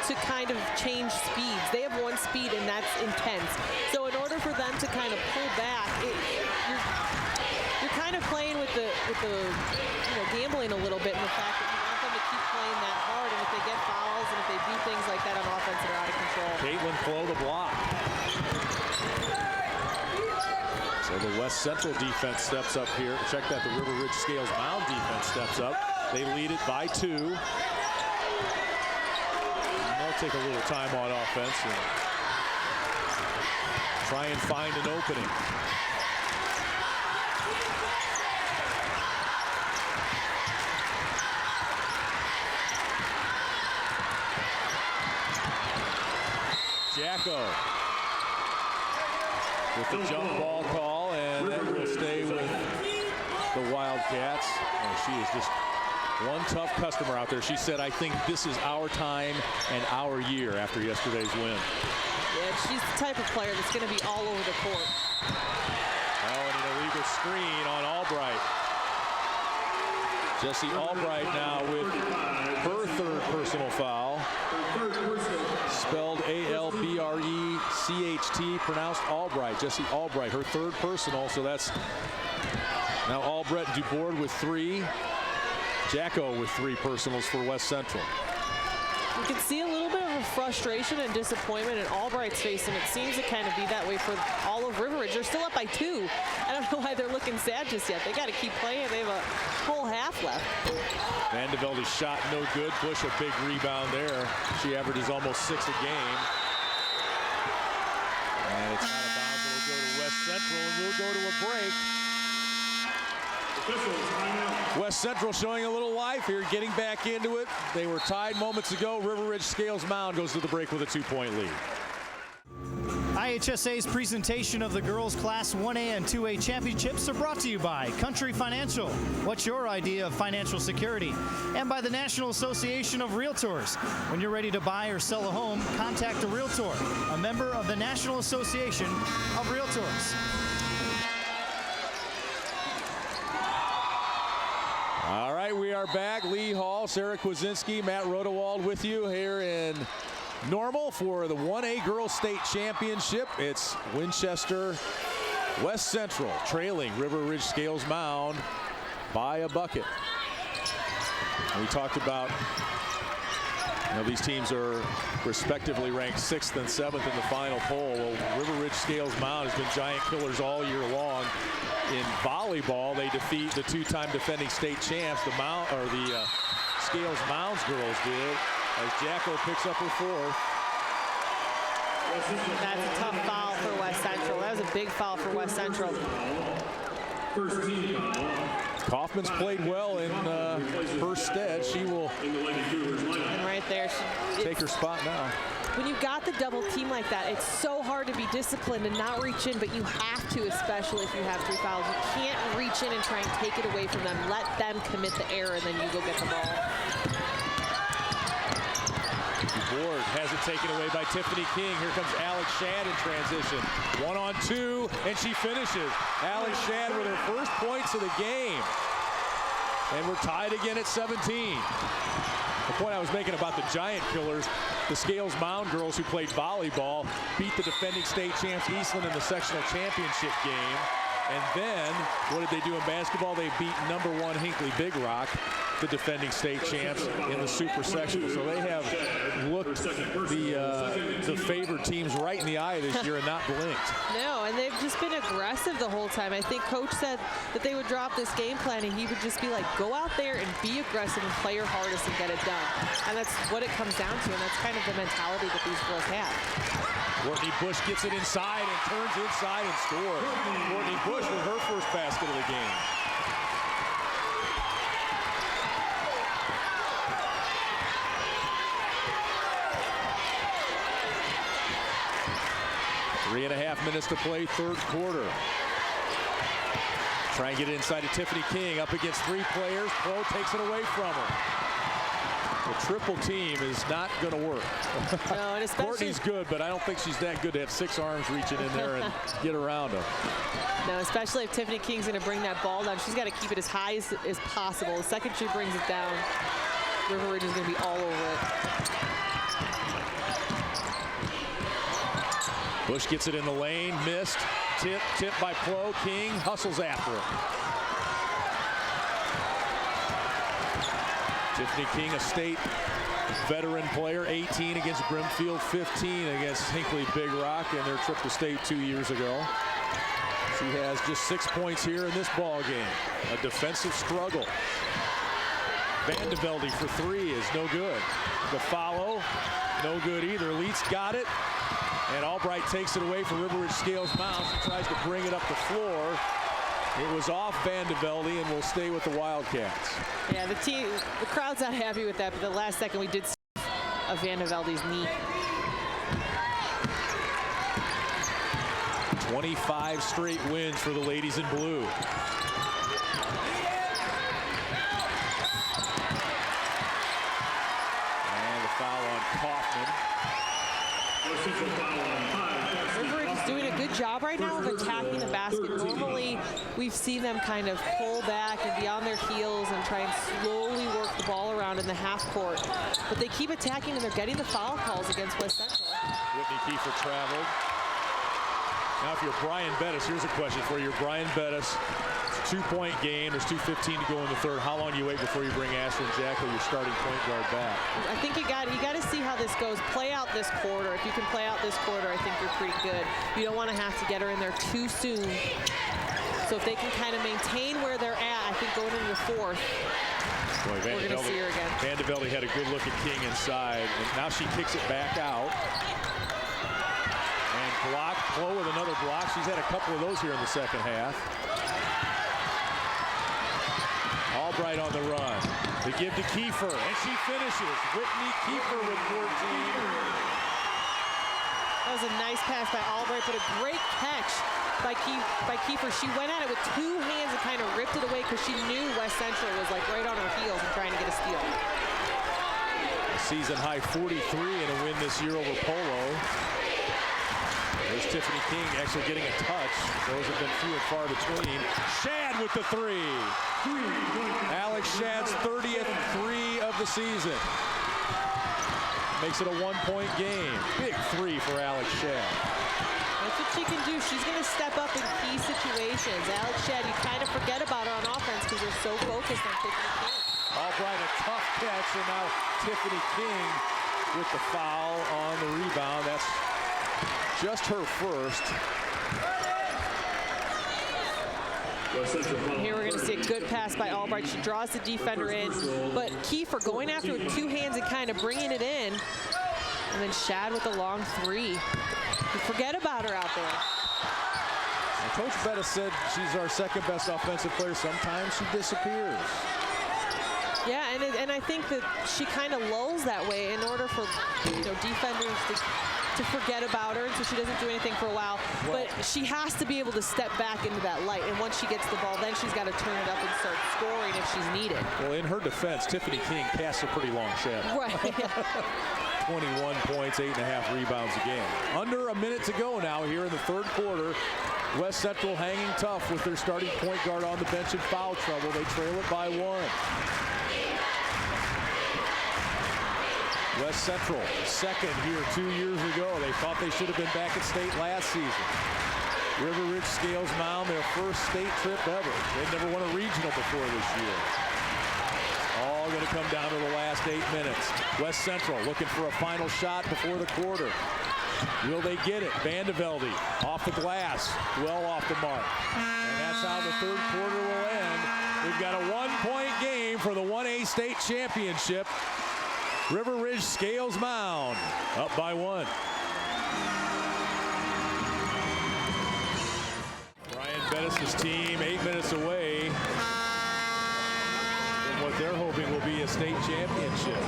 S3: to kind of change speeds. They have one speed, and that's intense. So in order for them to kind of pull back, you're kind of playing with the gambling a little bit in the fact that you want them to keep playing that hard, and if they get fouls and if they do things like that on offense, they're out of control.
S2: Caitlin Flo the block. So the West Central defense steps up here. Check that, the River Ridge Scales Mound defense steps up. They lead it by 2. And they'll take a little time on offense and try and find an opening. Jacko with the jump ball call, and then we'll stay with the Wildcats. And she is just one tough customer out there. She said, I think this is our time and our year after yesterday's win.
S3: Yeah, she's the type of player that's going to be all over the court.
S2: Oh, and an illegal screen on Albright. Jessie Albright now with her 3rd personal foul. Spelled A-L-B-R-E-C-H-T, pronounced Albright. Jessie Albright, her 3rd personal. So that's now Albrecht Dubourg with 3. Jacko with 3 personals for West Central.
S3: You can see a little bit of a frustration and disappointment in Albright's face, and it seems to kind of be that way for all of River Ridge. They're still up by 2. I don't know why they're looking sad just yet. They got to keep playing. They have a whole half left.
S2: Vandevelde's shot no good. Bush a big rebound there. She averages almost 6 a game. And it's out of bounds. It'll go to West Central, and we'll go to a break. West Central showing a little life here, getting back into it. They were tied moments ago. River Ridge Scales Mound goes to the break with a 2-point lead.
S1: IHSA's presentation of the girls' Class 1A and 2A championships are brought to you by Country Financial. What's your idea of financial security? And by the National Association of Realtors. When you're ready to buy or sell a home, contact a Realtor, a member of the National Association of Realtors.
S2: All right, we are back. Lee Hall, Sarah Kwasinski, Matt Rodewald with you here in Normal for the 1A Girls State Championship. It's Winchester West Central trailing River Ridge Scales Mound by a bucket. And we talked about, these teams are respectively ranked 6th and 7th in the final poll. Well, River Ridge Scales Mound has been giant killers all year long. In volleyball, they defeat the 2-time defending state champs. The Scales Mounds girls did, as Jacko picks up her 4th.
S3: That's a tough foul for West Central. That was a big foul for West Central.
S5: First team foul.
S2: Kaufman's played well in her stead. She will
S3: And right there,
S2: take her spot now.
S3: when you've got the double team like that, it's so hard to be disciplined and not reach in, but you have to, especially if you have 3 fouls. You can't reach in and try and take it away from them. Let them commit the error, and then you go get the ball.
S2: Board has it taken away by Tiffany King. Here comes Alex Shad in transition. 1-on-2, and she finishes. Alex Shad with her first points of the game. And we're tied again at 17. The point I was making about the Giant Killers, the Scales Mound girls who played volleyball beat the defending state champs Eastland in the sectional championship game. And then, what did they do in basketball? They beat #1 Hinckley Big Rock, the defending state champs, in the super sectional. So they have looked the favored teams right in the eye this year and not blinked.
S3: No, and they've just been aggressive the whole time. I think Coach said that they would drop this game plan, and he would just be like, go out there and be aggressive and play your hardest and get it done. And that's what it comes down to, and that's kind of the mentality that these girls have.
S2: Courtney Bush gets it inside and turns inside and scores. Courtney Bush with her first basket of the game. Three and a half minutes to play, third quarter. Try and get it inside to Tiffany King, up against 3 players. Pro takes it away from her. The triple team is not going to work.
S3: No, and especially
S2: Courtney's good, but I don't think she's that good to have 6 arms reaching in there and get around them.
S3: No, especially if Tiffany King's going to bring that ball down. She's got to keep it as high as possible. The second she brings it down, River Ridge is going to be all over it.
S2: Bush gets it in the lane, missed. Tip by Plo. King hustles after it. Tiffany King, a state veteran player, 18 against Brimfield, 15 against Hinckley Big Rock in their trip to state 2 years ago. She has just 6 points here in this ball game. A defensive struggle. Vandevelde for 3 is no good. The follow, no good either. Leitz got it, and Albright takes it away from River Ridge Scales Mound. She tries to bring it up the floor. It was off Vandevelde and will stay with the Wildcats.
S3: Yeah, the crowd's not happy with that, but the last second we did see of Vandevelde's knee.
S2: 25 straight wins for the ladies in blue. And the foul on Kaufman.
S3: River Ridge is doing a good job right now of attacking the basket. Normally, we've seen them kind of pull back and be on their heels and try and slowly work the ball around in the half court. But they keep attacking, and they're getting the foul calls against West Central.
S2: Whitney Kiefer traveled. Now, if you're Brian Bettis, here's a question for you. Brian Bettis, it's a 2-point game. There's 2:15 to go in the third. How long do you wait before you bring Ashlyn Jackley, your starting point guard, back?
S3: I think you got to see how this goes. Play out this quarter. If you can play out this quarter, I think you're pretty good. You don't want to have to get her in there too soon. So if they can kind of maintain where they're at, I think going into the fourth, we're going to see her again.
S2: Vandevelde had a good look at King inside, and now she kicks it back out. And block, Plo with another block. She's had a couple of those here in the second half. Albright on the run. They give to Kiefer, and she finishes. Whitney Kiefer with 14.
S3: That was a nice pass by Albright, but a great catch by Kiefer. She went at it with 2 hands and kind of ripped it away because she knew West Central was like right on her heels and trying to get a steal.
S2: Season high 43 in a win this year over Polo. There's Tiffany King actually getting a touch. Those have been few and far between. Shad with the 3. Alex Shad's 30th 3 of the season. Makes it a 1-point game. Big 3 for Alex Shad.
S3: That's what she can do. She's going to step up in key situations. Alex Shad, you kind of forget about her on offense because you're so focused on Tiffany King.
S2: Albright, a tough catch, and now Tiffany King with the foul on the rebound. That's just her first.
S3: And here we're going to see a good pass by Albright. She draws the defender in, but Kiefer going after it with 2 hands and kind of bringing it in. And then Shad with the long 3. You forget about her out there.
S2: Coach Bettis said she's our second best offensive player. Sometimes she disappears.
S3: Yeah, and I think that she kind of lulls that way in order for defenders to forget about her, so she doesn't do anything for a while. But she has to be able to step back into that light, and once she gets the ball, then she's got to turn it up and start scoring if she's needed.
S2: Well, in her defense, Tiffany King casts a pretty long shadow.
S3: Right.
S2: 21 points, 8.5 rebounds a game. Under a minute to go now here in the third quarter. West Central hanging tough with their starting point guard on the bench in foul trouble. They trail it by 1. West Central, second here 2 years ago. They thought they should have been back at state last season. River Ridge Scales Mound, their first state trip ever. They've never won a regional before this year. All going to come down to the last 8 minutes. West Central looking for a final shot before the quarter. Will they get it? Vandevelde off the glass, well off the mark. And that's how the third quarter will end. We've got a 1-point game for the 1A state championship. River Ridge Scales Mound up by 1. Brian Bettis' team 8 minutes away from what they're hoping will be a state championship.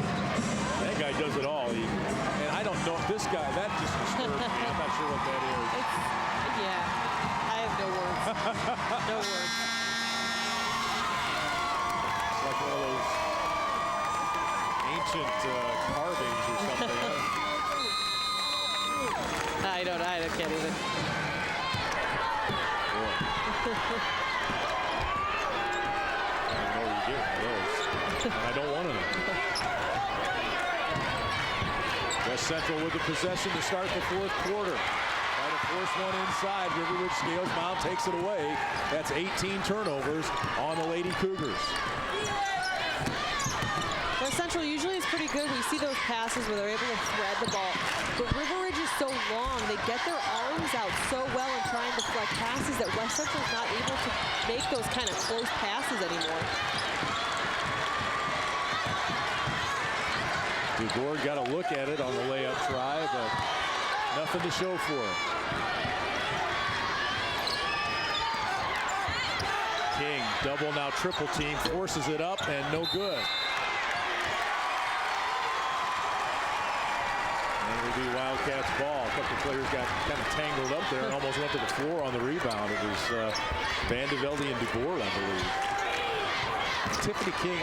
S2: That guy does it all. And I don't know if this guy, that just disturbed me. I'm not sure what that is.
S3: Yeah, I have no words. No words.
S2: It's like one of those ancient carvings or something.
S3: I can't even.
S2: I don't know where you get one of those. And I don't want to know. West Central with the possession to start the fourth quarter. Try to force one inside. River Ridge Scales Mound takes it away. That's 18 turnovers on the Lady Cougars.
S3: West Central usually is pretty good. We see those passes where they're able to thread the ball. But River Ridge is so long. They get their arms out so well in trying to deflect passes that West Central is not able to make those kind of close passes anymore.
S2: DeGord got a look at it on the layup try, but nothing to show for it. King, double now triple team, forces it up and no good. And it'll be Wildcats ball. A couple of players got kind of tangled up there and almost went to the floor on the rebound. It was Vandevelde and DeGord, I believe. Tiffany King,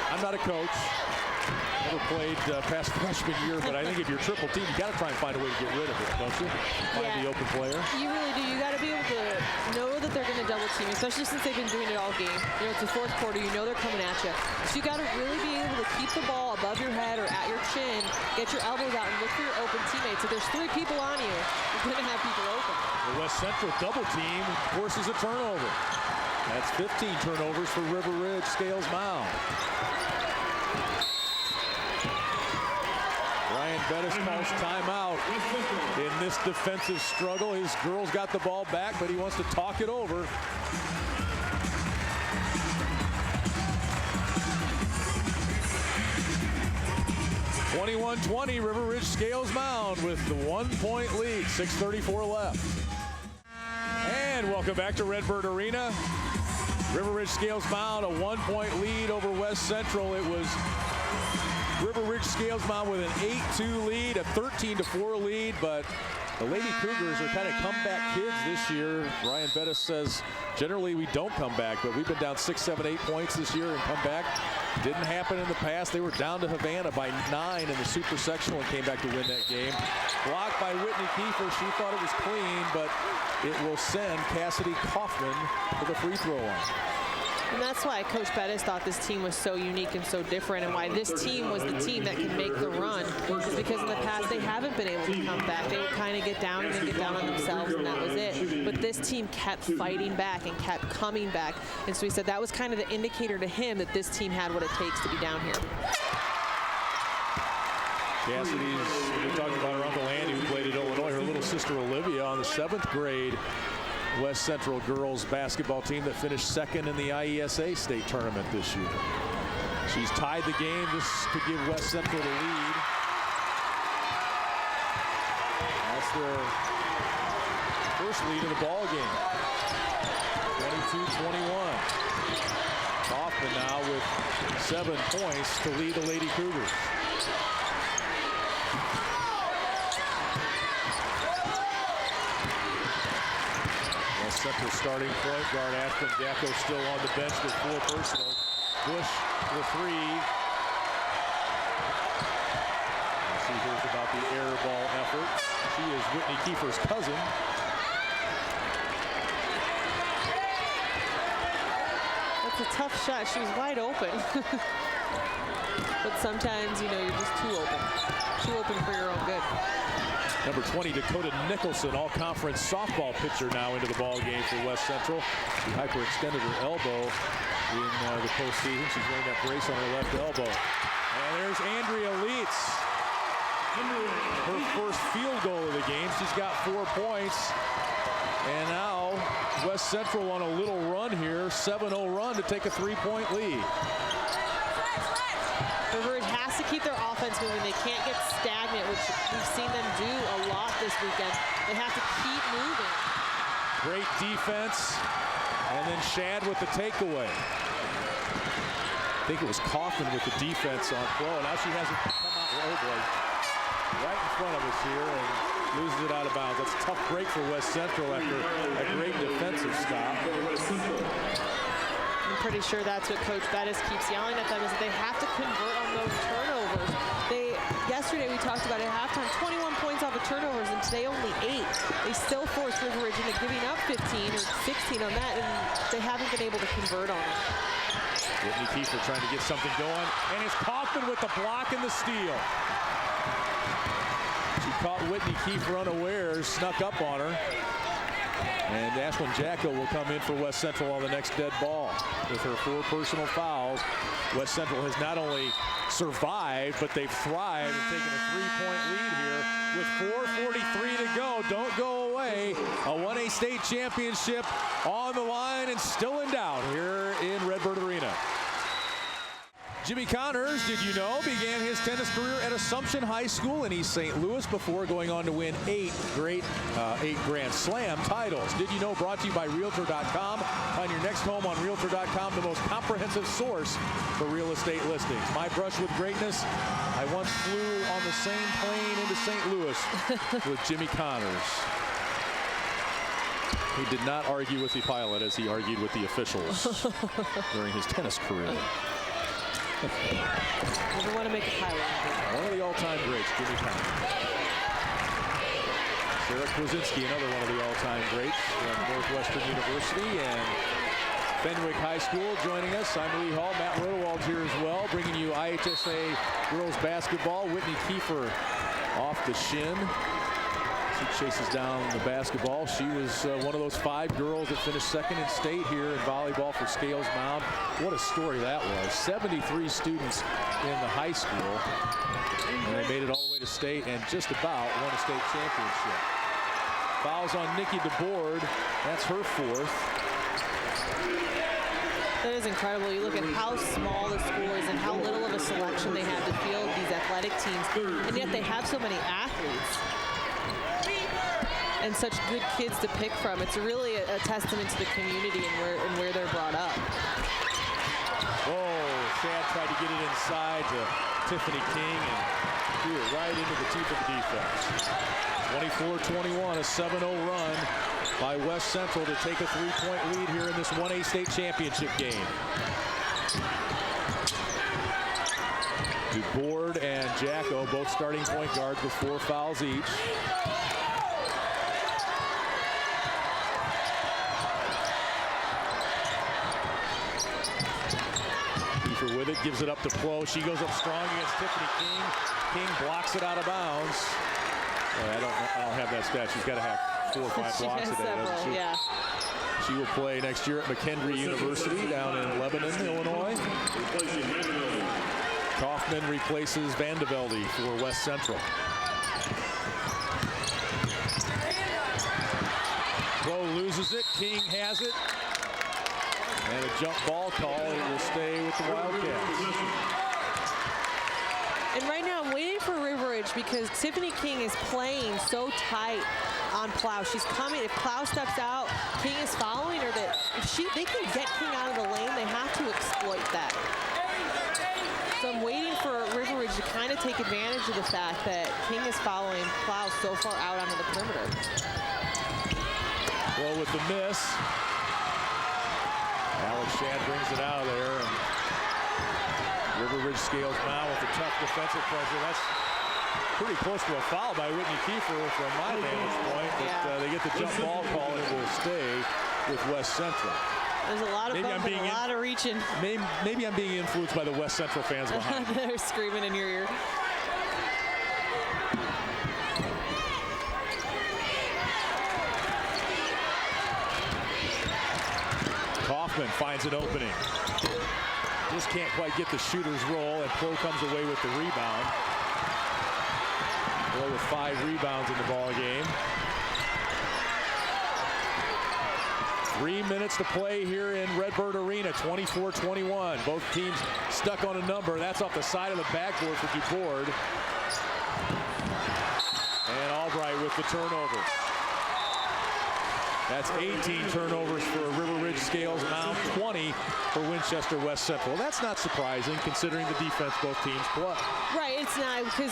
S2: I'm not a coach. Never played past freshman year, but I think if you're triple team, you got to try and find a way to get rid of it, don't you? Find the open player.
S3: You really do. You got to be able to know that they're going to double team, especially since they've been doing it all game. You know, it's the fourth quarter. You know they're coming at you. So you got to really be able to keep the ball above your head or at your chin, get your elbows out, and look for your open teammates. If there's 3 people on you, you're going to have people open.
S2: The West Central double team forces a turnover. That's 15 turnovers for River Ridge Scales Mound. Brian Bettis calls timeout in this defensive struggle. His girls got the ball back, but he wants to talk it over. (21-20) River Ridge Scales Mound with the 1-point lead. 6:34 left. And welcome back to Redbird Arena. River Ridge Scales Mound, a 1-point lead over West Central. It was River Ridge Scales Mound with an 8-2 lead, a 13-4 lead, but the Lady Cougars are kind of comeback kids this year. Brian Bettis says generally we don't come back, but we've been down 6, 7, 8 points this year and come back. Didn't happen in the past. They were down to Havana by 9 in the super sectional and came back to win that game. Blocked by Whitney Kiefer. She thought it was clean, but it will send Cassidy Kaufman to the free throw line.
S3: And that's why Coach Bettis thought this team was so unique and so different, and why this team was the team that could make the run, is because in the past they haven't been able to come back. They would kind of get down and then get down on themselves, and that was it. But this team kept fighting back and kept coming back, and so he said that was kind of the indicator to him that this team had what it takes to be down here.
S2: Cassidy's, we're talking about her Uncle Andy, who played at Illinois, her little sister Olivia on the 7th grade West Central girls basketball team that finished second in the IHSA state tournament this year. She's tied the game just to give West Central the lead. That's their first lead of the ball game. 22-21. Kaufman now with 7 points to lead the Lady Cougars. West Central starting point guard Ashton Jacko still on the bench with 4 personals. Bush the 3. Let's see here's about the air ball effort. She is Whitney Kiefer's cousin.
S3: That's a tough shot. She was wide open. But sometimes, you know, you're just too open. Too open for your own good.
S2: Number 20, Dakota Nicholson, all-conference softball pitcher now into the ball game for West Central. She hyperextended her elbow in the postseason. She's wearing that brace on her left elbow. And there's Andrea Leitz. Her first field goal of the game. She's got 4 points. And now West Central on a little run here, 7-0 run to take a 3-point lead.
S3: River has to keep their offense moving. They can't get stagnant, which we've seen them do a lot this weekend. They have to keep moving.
S2: Great defense. And then Shad with the takeaway. I think it was Kaufman with the defense on Pro. Now she has it come out, oh boy, right in front of us here and loses it out of bounds. That's a tough break for West Central after a great defensive stop.
S3: I'm pretty sure that's what Coach Bettis keeps yelling at them, is that they have to convert on those turnovers. Yesterday we talked about at halftime, 21 points off of turnovers, and today only 8. They still forced River Ridge into giving up 15 or 16 on that, and they haven't been able to convert on it.
S2: Whitney Kiefer trying to get something going, and it's Kaufman with the block and the steal. She caught Whitney Kiefer unawares, snuck up on her. And Ashlyn Jacko will come in for West Central on the next dead ball. With her 4 personal fouls, West Central has not only survived, but they've thrived and taken a 3-point lead here with 4:43 to go. Don't go away. A 1A state championship on the line and still in doubt here in Redbird Arena. Jimmy Connors, did you know, began his tennis career at Assumption High School in East St. Louis before going on to win 8 Grand Slam titles. Did you know, brought to you by Realtor.com. Find your next home on Realtor.com, the most comprehensive source for real estate listings. My brush with greatness, I once flew on the same plane into St. Louis with Jimmy Connors. He did not argue with the pilot as he argued with the officials during his tennis career.
S3: Never want to make a pilot.
S2: One of the all-time greats, Jimmy Connors. Sarah Kwasinski, another one of the all-time greats from Northwestern University and Fenwick High School joining us. I'm Lee Hall. Matt Rodewald here as well, bringing you IHSA girls basketball. Whitney Kiefer off the shin. She chases down the basketball. She was one of those 5 girls that finished second in state here in volleyball for Scales Mound. What a story that was. 73 students in the high school, and they made it all the way to state and just about won a state championship. Fouls on Nikki DeBoard. That's her 4th.
S3: That is incredible. You look at how small the school is and how little of a selection they have to field these athletic teams, and yet they have so many athletes and such good kids to pick from. It's really a testament to the community and where they're brought up.
S2: Oh, Shad tried to get it inside to Tiffany King and threw it right into the teeth of the defense. 24-21, a 7-0 run by West Central to take a 3-point lead here in this 1A state championship game. DeBoard and Jacko, both starting point guards with 4 fouls each. With it, gives it up to Plo. She goes up strong against Tiffany King. King blocks it out of bounds. Well, I don't have that stat. She's got to have 4 or 5 blocks a day, doesn't she?
S3: Yeah.
S2: She will play next year at McHenry University down in Lebanon, Illinois. Kaufman replaces Vandevelde for West Central. Plo loses it. King has it. And a jump ball call. It will stay with the Wildcats.
S3: And right now I'm waiting for River Ridge because Tiffany King is playing so tight on Plow. She's coming. If Plow steps out, King is following her. If they can get King out of the lane, they have to exploit that. So I'm waiting for River Ridge to kind of take advantage of the fact that King is following Plow so far out onto the perimeter.
S2: Well, with the miss, Alex Shad brings it out of there, and River Ridge scales now with a tough defensive pressure. That's pretty close to a foul by Whitney Kiefer from my vantage point, but they get the jump ball call and it will stay with West Central.
S3: There's a lot of bumping, a lot of reaching.
S2: Maybe I'm being influenced by the West Central fans behind me.
S3: They're screaming in your ear.
S2: Kaufman finds an opening. Just can't quite get the shooter's roll, and Pro comes away with the rebound. Pro with 5 rebounds in the ball game. 3 minutes to play here in Redbird Arena, 24-21. Both teams stuck on a number. That's off the side of the backboard for DuBois. And Albright with the turnover. That's 18 turnovers for River Ridge Scales Mount, 20 for Winchester West Central. That's not surprising considering the defense both teams play.
S3: Right, it's not, because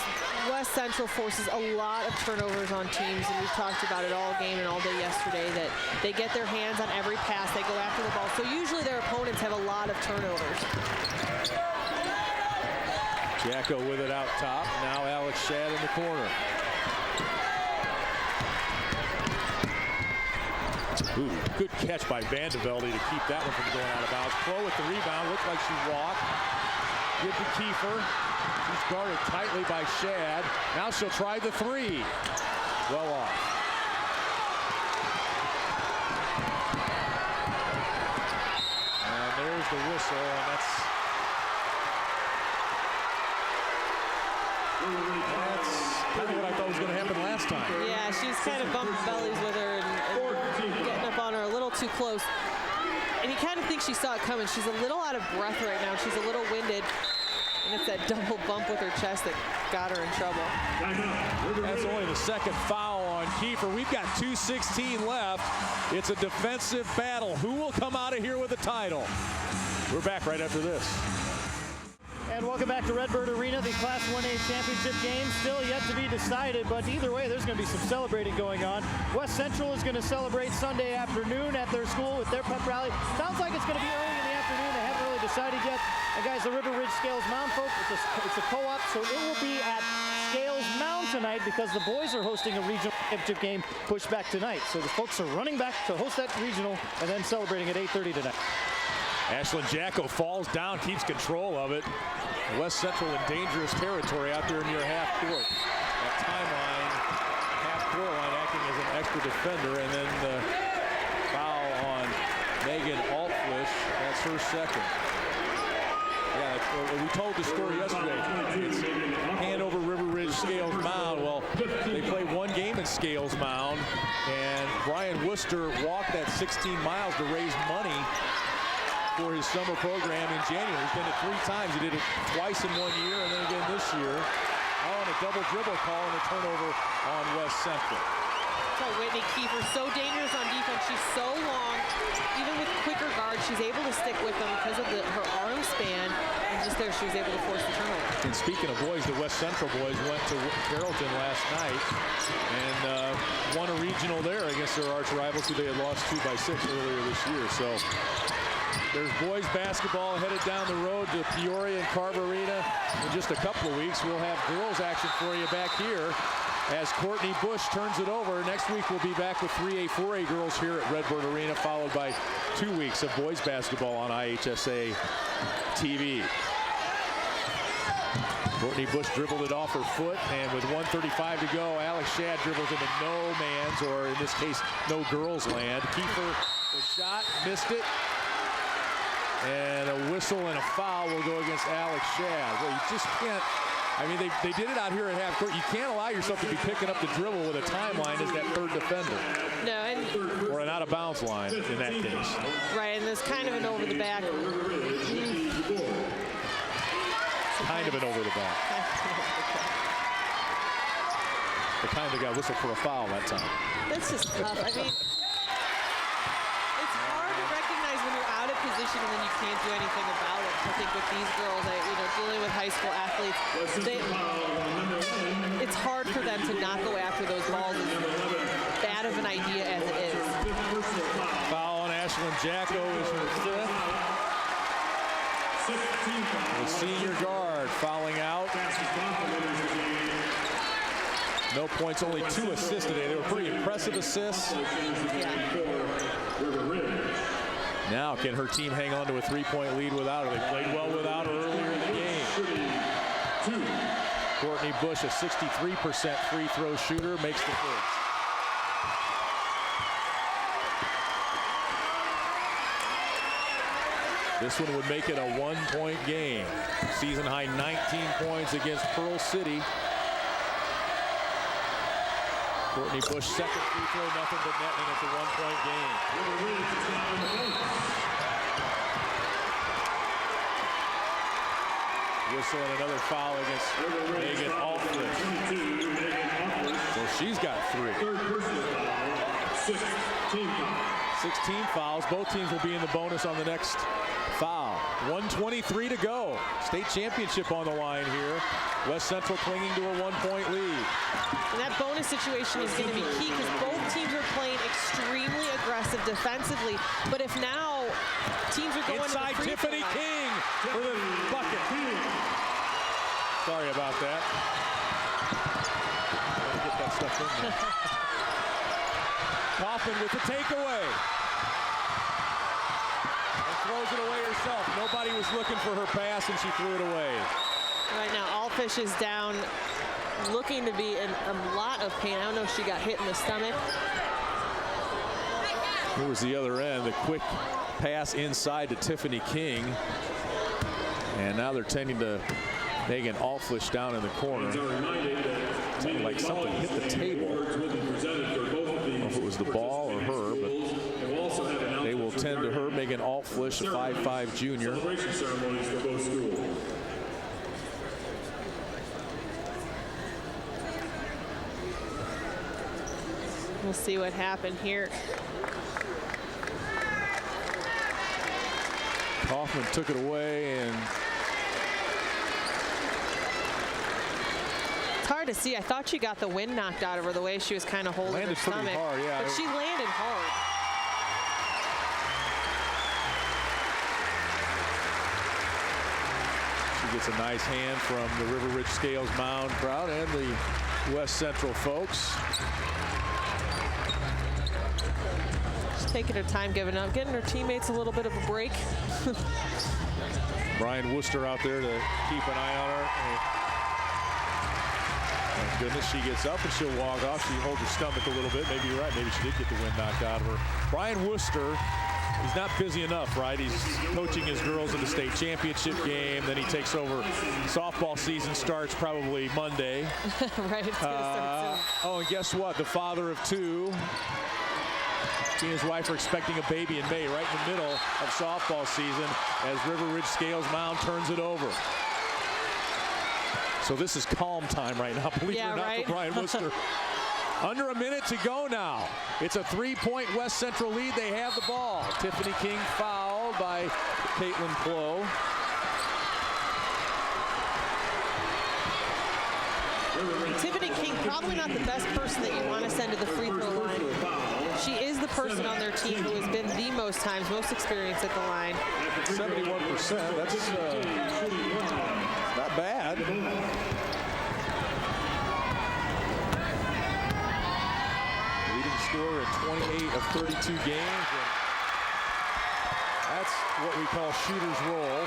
S3: West Central forces a lot of turnovers on teams, and we've talked about it all game and all day yesterday, that they get their hands on every pass, they go after the ball. So usually their opponents have a lot of turnovers.
S2: Jacko with it out top. Now Alex Shad in the corner. Ooh, good catch by Vandevelde to keep that one from going out of bounds. Pro with the rebound. Looks like she walked. Give to Kiefer. She's guarded tightly by Shad. Now she'll try the 3. Well off. And there's the whistle, and that's kind of what I thought was going to happen last time.
S3: Yeah, she's kind of bumping bellies with her and getting up on her a little too close. And you kind of think she saw it coming. She's a little out of breath right now. She's a little winded. And it's that double bump with her chest that got her in trouble.
S2: That's only the second foul on Kiefer. We've got 2:16 left. It's a defensive battle. Who will come out of here with the title? We're back right after this.
S1: And welcome back to Redbird Arena, the Class 1A championship game. Still yet to be decided, but either way, there's going to be some celebrating going on. West Central is going to celebrate Sunday afternoon at their school with their pep rally. Sounds like it's going to be early in the afternoon. They haven't really decided yet. And guys, the River Ridge Scales Mound folk, it's a co-op, so it will be at Scales Mound tonight because the boys are hosting a regional championship game pushed back tonight. So the folks are running back to host that regional and then celebrating at 8:30 tonight.
S2: Ashlyn Jacko falls down, keeps control of it. West Central in dangerous territory out there near half court. That timeline, half court line acting as an extra defender, and then the foul on Megan Altfish. That's her second. Yeah, we told the story yesterday. It's Hanover, River Ridge, Scales Mound. Well, they play one game in Scales Mound, and Brian Worcester walked that 16 miles to raise money for his summer program in January. He's done it 3 times. He did it twice in 1 year and then again this year. On a double dribble call and a turnover on West Central.
S3: So Whitney Kiefer, so dangerous on defense. She's so long. Even with quicker guards, she's able to stick with them because of her arm span. And just there, she was able to force the turnover.
S2: And speaking of boys, the West Central boys went to Carrollton last night and won a regional there against their arch rivals who they had lost 2 by 6 earlier this year. So there's boys basketball headed down the road to Peoria and Carver Arena. In just a couple of weeks, we'll have girls action for you back here as Courtney Bush turns it over. Next week, we'll be back with 3A, 4A girls here at Redbird Arena, followed by 2 weeks of boys basketball on IHSA TV. Courtney Bush dribbled it off her foot, and with 1:35 to go, Alex Shad dribbles into no man's, or in this case, no girls' land. Kiefer, the shot, missed it. And a whistle and a foul will go against Alex Shad. Well, you just can't, I mean, they did it out here at half court. You can't allow yourself to be picking up the dribble with a timeline as that third defender.
S3: No, and
S2: or an out of bounds line in that case.
S3: Right, and there's kind of an over the back.
S2: Kind of an over the back. the kind that got whistled for a foul that time.
S3: That's just tough. I mean, it's hard to recognize when you're out of position and then you can't do anything about it. I think with these girls, dealing with high school athletes, it's hard for them to not go after those balls, as bad of an idea as it is.
S2: Foul on Ashlyn Jacko is her fifth. The senior guard fouling out. No points, only 2 assists today. They were pretty impressive assists. Now, can her team hang on to a 3-point lead without her? They played well without her earlier in the game. Courtney Bush, a 63% free throw shooter, makes the first. This one would make it a 1-point game. Season high 19 points against Pearl City. Courtney Bush, second free throw, nothing but net, and it's a 1-point game. Whistle and another foul against Megan Alfred. So she's got 3. 16 fouls. Both teams will be in the bonus on the next foul. 1:23 to go. State championship on the line here. West Central clinging to a 1-point lead.
S3: And that bonus situation is going to be key because both teams are playing extremely aggressive defensively. But if now teams are going
S2: inside
S3: to the
S2: Tiffany King for the bucket. Sorry about that. Gotta get that stuff in there. Kaufman with the takeaway. And throws it away herself. Nobody was looking for her pass and she threw it away.
S3: Right now, Allfish is down, looking to be in a lot of pain. I don't know if she got hit in the stomach.
S2: Here was the other end, the quick pass inside to Tiffany King. And now they're tending to Megan Allfish down in the corner. Sounded like something hit the table. I don't know if it was the ball or her, but they will tend to her. Megan Allfish, a 5'5" junior.
S3: We'll see what happened here.
S2: Kaufman took it away, and
S3: it's hard to see. I thought she got the wind knocked out of her the way she was kind of holding
S2: landed
S3: her
S2: pretty
S3: stomach.
S2: hard, yeah.
S3: But she landed hard.
S2: She gets a nice hand from the River Ridge Scales Mound crowd and the West Central folks.
S3: Taking her time, getting her teammates a little bit of a break.
S2: Brian Worcester out there to keep an eye on her. Thank goodness she gets up and she'll walk off. She holds her stomach a little bit. Maybe you're right. Maybe she did get the wind knocked out of her. Brian Worcester, he's not busy enough, right? He's coaching his girls in the state championship game. Then he takes over. Softball season starts probably Monday.
S3: Right, it's going to start soon.
S2: Oh, and guess what? The father of 2. He and his wife are expecting a baby in May, right in the middle of softball season, as River Ridge Scales Mound turns it over. So this is calm time right now, believe it or not, for Brian Worcester. Under a minute to go now. It's a 3-point West Central lead. They have the ball. Tiffany King fouled by Caitlin Plow.
S3: Tiffany King, probably not the best person that you want to send to the free throw line. She is the person on their team who has been the most times, most experienced at the line.
S2: 71%. That's not bad. Leading scorer in 28 of 32 games. And that's what we call shooter's roll.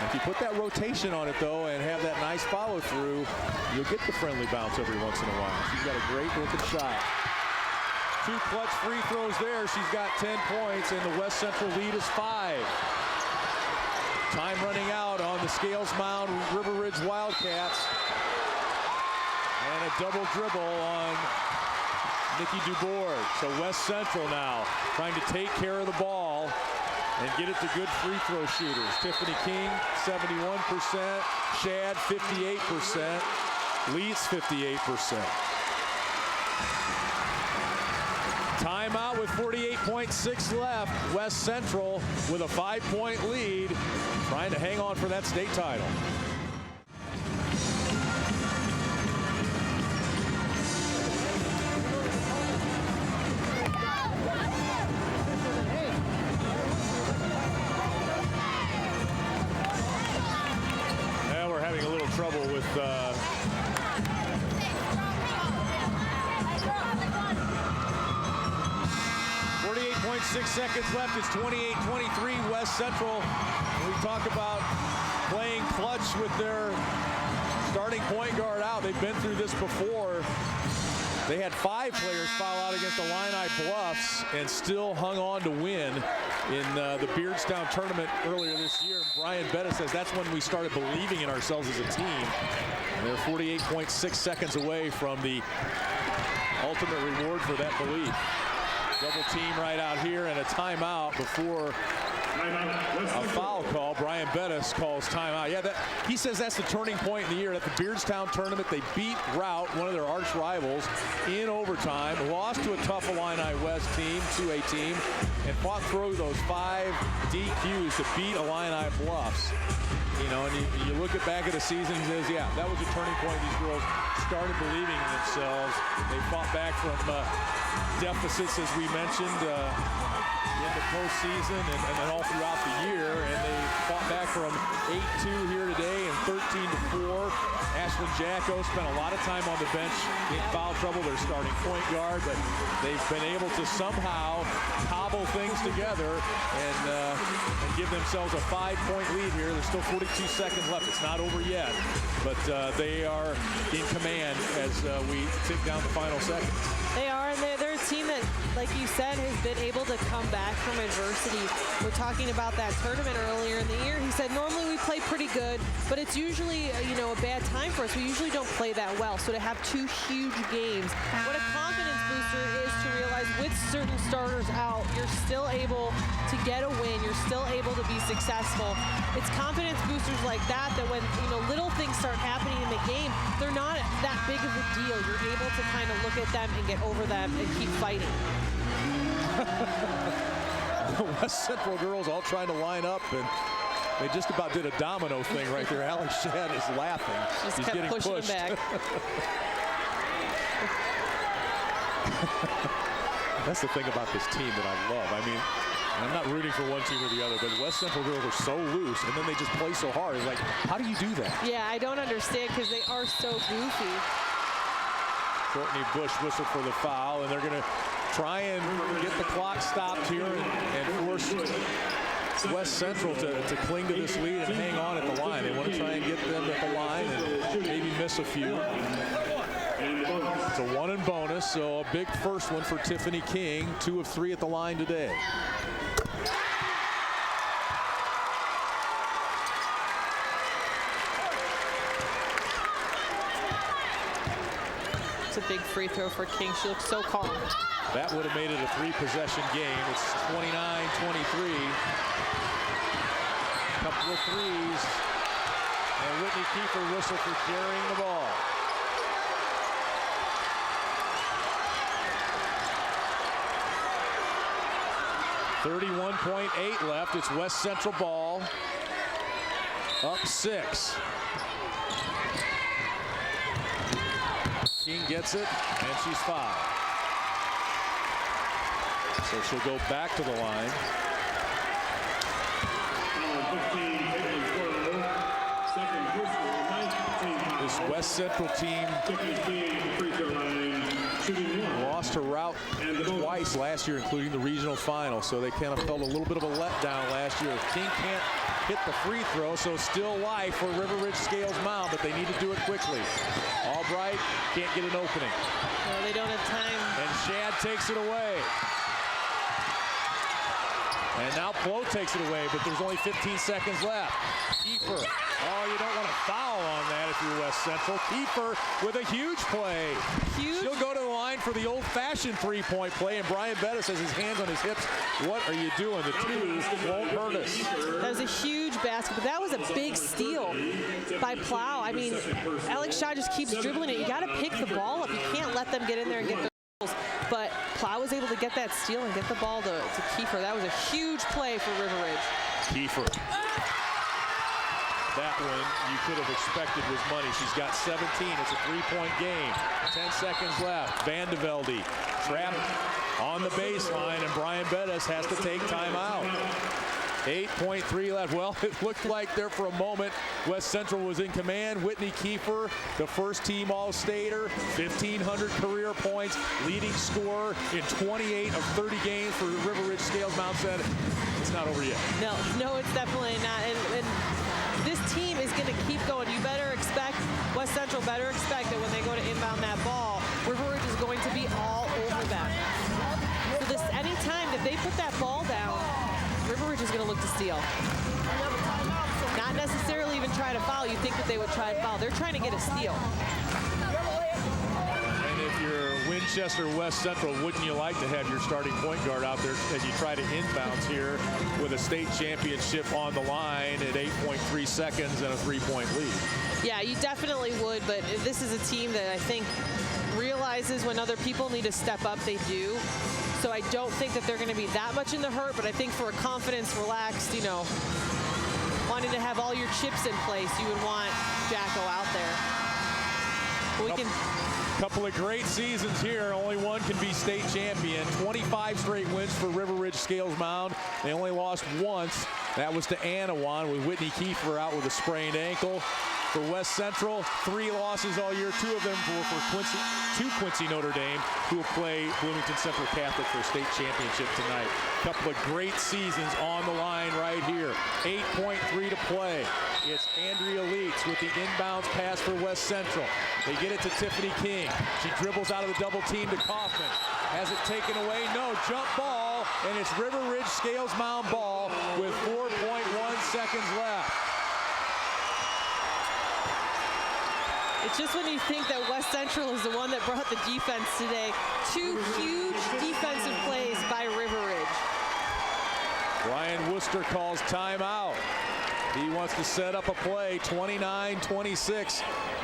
S2: If you put that rotation on it, though, and have that nice follow-through, you'll get the friendly bounce every once in a while. She's got a great-looking shot. 2 clutch free throws there. She's got 10 points, and the West Central lead is 5. Time running out on the Scales Mound River Ridge Wildcats. And a double dribble on Nikki Dubourg. So West Central now trying to take care of the ball and get it to good free throw shooters. Tiffany King, 71%. Shad, 58%. leads 58%. Timeout with 48.6 left. West Central with a 5-point lead, trying to hang on for that state title. Now we're having a little trouble with 48.6 seconds left. It's 28-23 West Central. We talk about playing clutch with their starting point guard out. They've been through this before. They had 5 players foul out against the Illini Bluffs and still hung on to win in the Beardstown tournament earlier this year. And Brian Betta says that's when we started believing in ourselves as a team. And they're 48.6 seconds away from the ultimate reward for that belief. Double team right out here and a timeout before a foul call. Brian Bettis calls timeout. Yeah, he says that's the turning point in the year. At the Beardstown tournament, they beat Rout, one of their arch rivals, in overtime, lost to a tough Illini West team, 2A team, and fought through those 5 DQs to beat Illini Bluffs. You know, and you look back at the season and says, yeah, that was a turning point. These girls started believing in themselves. They fought back from deficits, as we mentioned, in the postseason and all throughout the year, and they fought back from 8-2 here today and 13-4. Ashlyn Jacko spent a lot of time on the bench in foul trouble, their starting point guard, but they've been able to somehow cobble things together and give themselves a 5-point lead here. There's still 42 seconds left. It's not over yet, but they are in command as we tick down the final seconds.
S3: They are, and they're a team that, like you said, has been able to come back from adversity. We're talking about that tournament earlier in the year. He said normally we play pretty good, but it's usually a bad time for us. We usually don't play that well. So to have 2 huge games, what a confidence booster is to realize with certain starters out, you're still able to get a win. You're still able to be successful. It's confidence boosters like that when little things start happening in the game, they're not that big of a deal. You're able to kind of look at them and get over them and keep fighting.
S2: The West Central girls all trying to line up, and they just about did a domino thing right there. Alex Shad is laughing.
S3: Just
S2: He's
S3: kept
S2: getting
S3: pushing
S2: pushed.
S3: him back.
S2: That's the thing about this team that I love. I mean, I'm not rooting for one team or the other, but the West Central girls are so loose, and then they just play so hard. It's like, how do you do that?
S3: Yeah, I don't understand because they are so goofy.
S2: Courtney Bush whistled for the foul, and they're going to try and get the clock stopped here and force West Central to cling to this lead and hang on at the line. They want to try and get them at the line and maybe miss a few. It's a 1 and bonus, so a big first one for Tiffany King. 2 of 3 at the line today.
S3: It's a big free throw for King. She looks so calm.
S2: That would have made it a 3-possession game. It's 29-23. Couple of threes. And Whitney Kiefer whistle for carrying the ball. .8 left. It's West Central ball. Up 6. King gets it, and she's fouled. So she'll go back to the line. This West Central team lost to Rout twice last year, including the regional final, so they kind of felt a little bit of a letdown last year. King can't hit the free throw, so still life for River Ridge Scales Mound, but they need to do it quickly. Albright can't get an opening.
S3: No, they don't have time.
S2: And Shad takes it away. And now Plo takes it away, but there's only 15 seconds left. Kiefer Oh, you don't want to foul on that if you're West Central. Kiefer with a huge play.
S3: Huge.
S2: She'll go to the line for the old-fashioned three-point play, and Brian Bettis has his hands on his hips. What are you doing? The two won't hurt us.
S3: That was a huge basket, but that was a big steal by Plow. I mean, Alex Shaw just keeps dribbling it. You got to pick the ball up. You can't let them get in there and get the goals. But Plow was able to get that steal and get the ball to Kiefer. That was a huge play for River Ridge.
S2: Kiefer. That one you could have expected was money. She's got 17. It's a three-point game. 10 seconds left. Vandevelde trapped on the baseline, and Brian Bettis has to take timeout. 8.3 left. Well, it looked like there for a moment West Central was in command. Whitney Kiefer, the first-team All-Stater, 1,500 career points, leading scorer in 28 of 30 games for River Ridge Scales Mound said it's not over yet.
S3: No, it's definitely not. And this team is going to keep going. You better expect, West Central better expect that when they go to inbound that ball, River Ridge is going to be all over them. So this, anytime that they put that ball down, River Ridge is going to look to steal. Not necessarily even try to foul. You think that they would try to foul. They're trying to get a steal.
S2: And if you're Winchester West Central, wouldn't you like to have your starting point guard out there as you try to inbounds here with a state championship on the line at 8.3 seconds and a three-point lead?
S3: Yeah, you definitely would, but this is a team that I think realizes when other people need to step up, they do. So I don't think that they're going to be that much in the hurt, but I think for a confidence, relaxed, wanting to have all your chips in place, you would want Jacko out there. But
S2: Couple of great seasons here. Only one can be state champion. 25 straight wins for River Ridge Scales Mound. They only lost once. That was to Anawan with Whitney Kiefer out with a sprained ankle. For West Central, 3 losses all year. 2 of them were for Quincy Notre Dame, who will play Bloomington Central Catholic for a state championship tonight. Couple of great seasons on the line right here. 8.3 to play. It's Andrea Leaks with the inbounds pass for West Central. They get it to Tiffany King. She dribbles out of the double team to Kaufman. Has it taken away? No. Jump ball, and it's River Ridge Scales Mound ball with 4.1 seconds left.
S3: it's just when you think that West Central is the one that brought the defense today. 2 huge defensive plays by River Ridge.
S2: Brian Worcester calls timeout. He wants to set up a play, 29-26.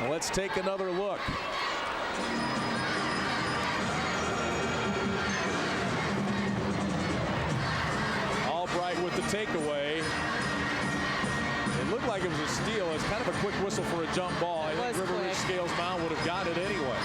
S2: Let's take another look. Albright with the takeaway. It looked like it was a steal. It's kind of a quick whistle for a jump ball. I think River Ridge Scales Mound would have got it anyway.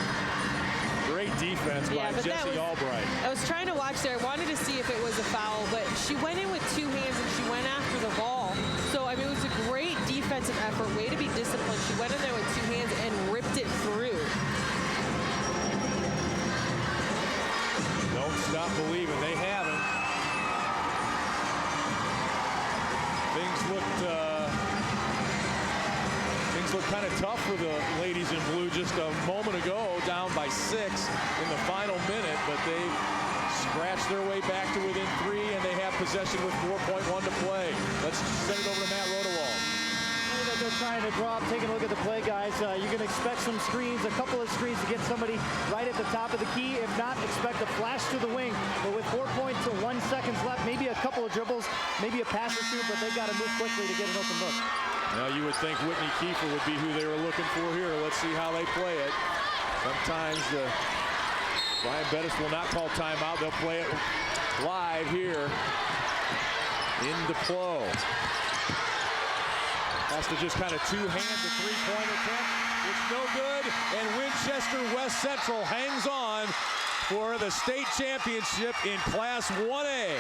S2: Great defense by Jessie Albright.
S3: I was trying to watch there. I wanted to see if it was a foul, but she went in with 2 hands and she went after the ball. So, I mean, it was a great defensive effort. Way to be disciplined. She went in there with 2 hands and ripped it through.
S2: Don't stop believing. They haven't. Things looked kind of tough for the ladies in blue just a moment ago, down by 6 in the final minute, but they scratched their way back to within 3, and they have possession with 4.1 to play. Let's send it over to Matt Rodewald.
S1: They're trying to drop. Taking a look at the play, guys. You can expect some screens, a couple of screens to get somebody right at the top of the key. If not, expect a flash to the wing. But with 4.1 seconds left, maybe a couple of dribbles, maybe a pass or 2, but they've got to move quickly to get an open look.
S2: Now you would think Whitney Kiefer would be who they were looking for here. Let's see how they play it. Sometimes Brian Bettis will not call timeout. They'll play it live here in Deploy. Has to just kind of 2-hand the 3-point attempt. It's no good, and Winchester West Central hangs on for the state championship in Class 1A.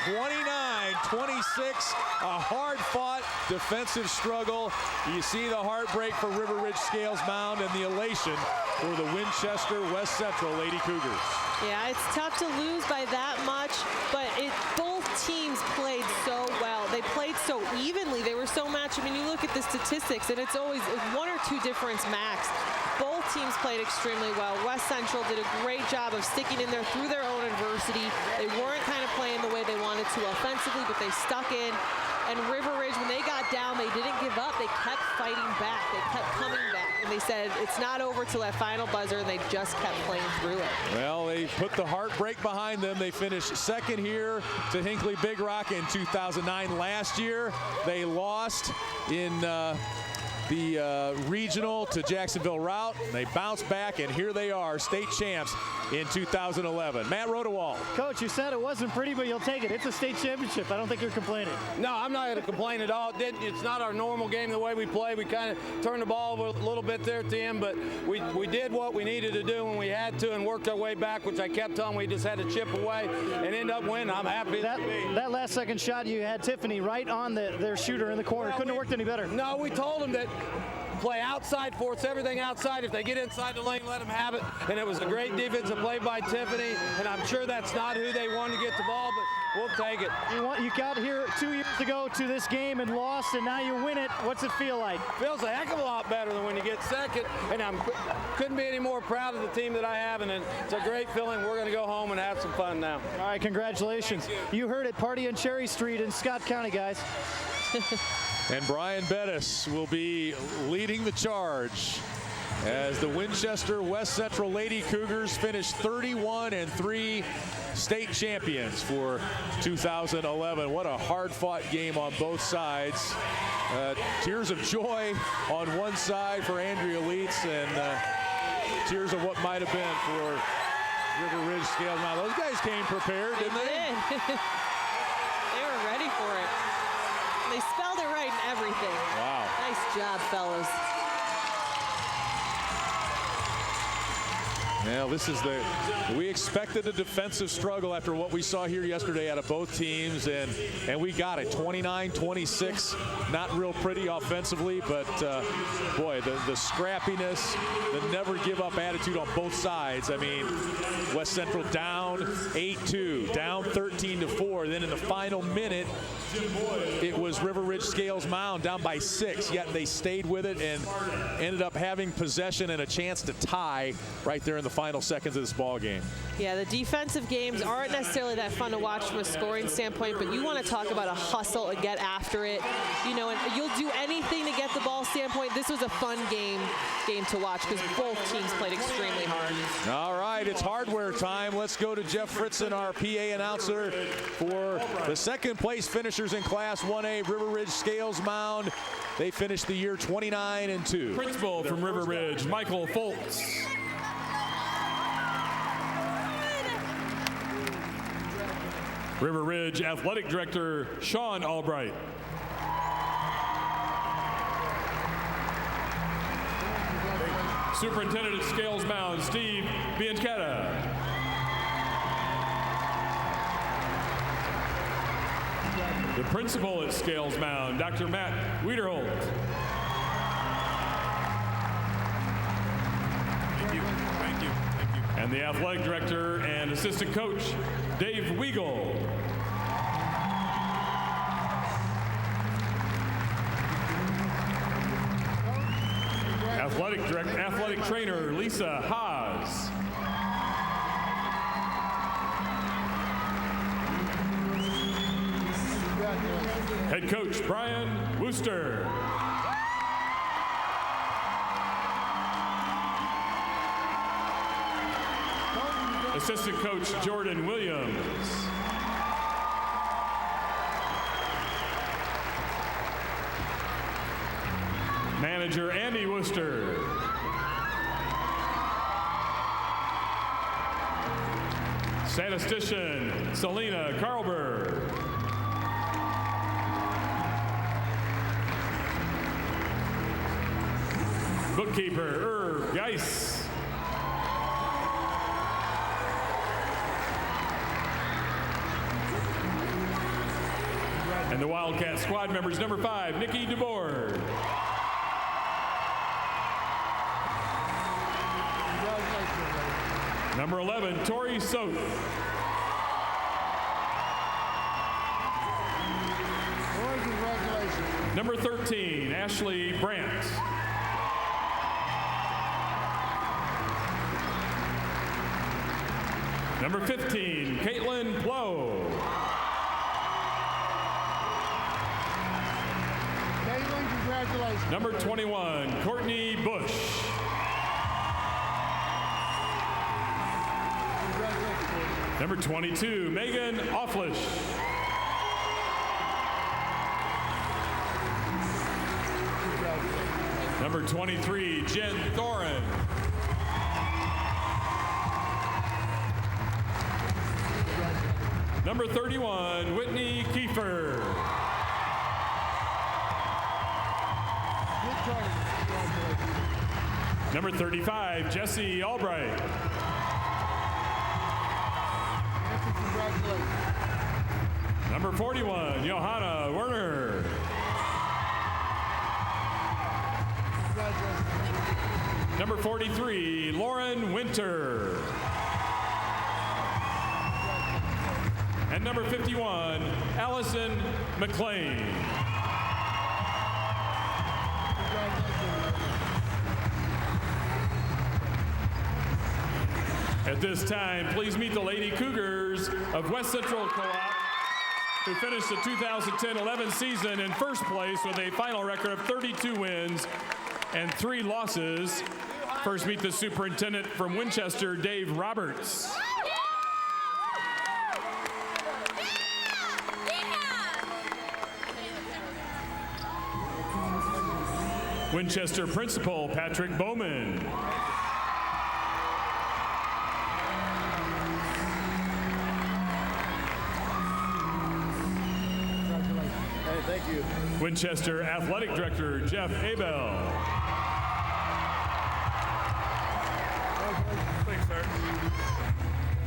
S2: 29-26, a hard-fought defensive struggle. You see the heartbreak for River Ridge Scales Mound and the elation for the Winchester West Central Lady Cougars.
S3: Yeah, it's tough to lose by that much, but both teams played so well. They played so evenly. They were so matched. I mean, you look at the statistics, and it's always 1 or 2 difference max. Both teams played extremely well. West Central did a great job of sticking in there through their own adversity. They weren't kind of playing the way they wanted to offensively, but they stuck in. And River Ridge, when they got down, they didn't give up. They kept fighting back. They kept coming back. And they said it's not over till that final buzzer, and they just kept playing through it.
S2: Well, they put the heartbreak behind them. They finished second here to Hinckley Big Rock in 2009. Last year, they lost in the regional to Jacksonville Route. They bounced back, and here they are, state champs in 2011. Matt Rodewald.
S1: Coach, you said it wasn't pretty, but you'll take it. It's a state championship. I don't think you're complaining.
S4: No, I'm not going to complain at all. It's not our normal game the way we play. We kind of turned the ball a little bit there at the end, but we did what we needed to do when we had to and worked our way back, which I kept telling we just had to chip away and end up winning. I'm happy.
S1: That last second shot, you had Tiffany right on their shooter in the corner. Couldn't have worked any better.
S4: No, we told them that play outside, force everything outside. If they get inside the lane, let them have it. And it was a great defensive play by Tiffany, and I'm sure that's not who they wanted to get the ball, but we'll take it.
S1: You got here 2 years ago to this game and lost, and now you win it. What's it feel like?
S4: Feels a heck of a lot better than when you get second, and I couldn't be any more proud of the team that I have, and it's a great feeling. We're going to go home and have some fun now.
S1: All right, congratulations. You heard it, party on Cherry Street in Scott County, guys.
S2: And Brian Bettis will be leading the charge as the Winchester West Central Lady Cougars finish 31-3 state champions for 2011. What a hard-fought game on both sides. Tears of joy on one side for Andrea Leitz, and tears of what might have been for River Ridge Scales. Now, those guys came prepared, didn't they?
S3: They were ready for it. They spelled it right and everything.
S2: Wow.
S3: Nice job, fellas.
S2: Well, we expected a defensive struggle after what we saw here yesterday out of both teams, and we got it. 29-26, not real pretty offensively, but boy, the scrappiness, the never give up attitude on both sides. I mean, West Central down 8-2, down 13-4. Then in the final minute, it was River Ridge Scales Mound down by 6, yet they stayed with it and ended up having possession and a chance to tie right there in the final seconds of this ball game.
S3: Yeah, the defensive games aren't necessarily that fun to watch from a scoring standpoint, but you want to talk about a hustle and get after it. You know, and you'll do anything to get the ball standpoint. This was a fun game to watch because both teams played extremely hard.
S2: All right, it's hardware time. Let's go to Jeff Fritzen, our PA announcer, for the second place finishers in Class 1A, River Ridge Scales Mound. They finished the year 29-2.
S5: Principal from River Ridge, Michael Foltz. River Ridge Athletic Director, Sean Albright. Superintendent at Scales Mound, Steve Bianchetta. The principal at Scales Mound, Dr. Matt Wiederholt.
S8: Thank you.
S5: And the athletic director and assistant coach, Dave Weigel. Athletic trainer, Lisa Haas. Head coach, Brian Wooster. Assistant coach, Jordan Williams. Manager, Andy Wooster. Statistician, Selena Carlberg. Bookkeeper, Irv Geis. And the Wildcat squad members, number 5, Nikki DeBoer. Number 11, Tori Sote. Number 13, Ashley Brandt. Number 15, Caitlin Blow. Number 21, Courtney Bush. Number 22, Megan Offlish. Number 23, Jen Thorin. Number 31, Whitney Kiefer. Number 35, Jesse Albright. Number 41, Johanna Werner. Number 43, Lauren Winter. And number 51, Allison McLean. At this time, please meet the Lady Cougars of West Central Co-op, who finished the 2010-11 season in first place with a final record of 32 wins and 3 losses. First, meet the superintendent from Winchester, Dave Roberts. Winchester Principal Patrick Bowman.
S4: Hey, thank you.
S5: Winchester Athletic Director Jeff Abel. Thanks, sir.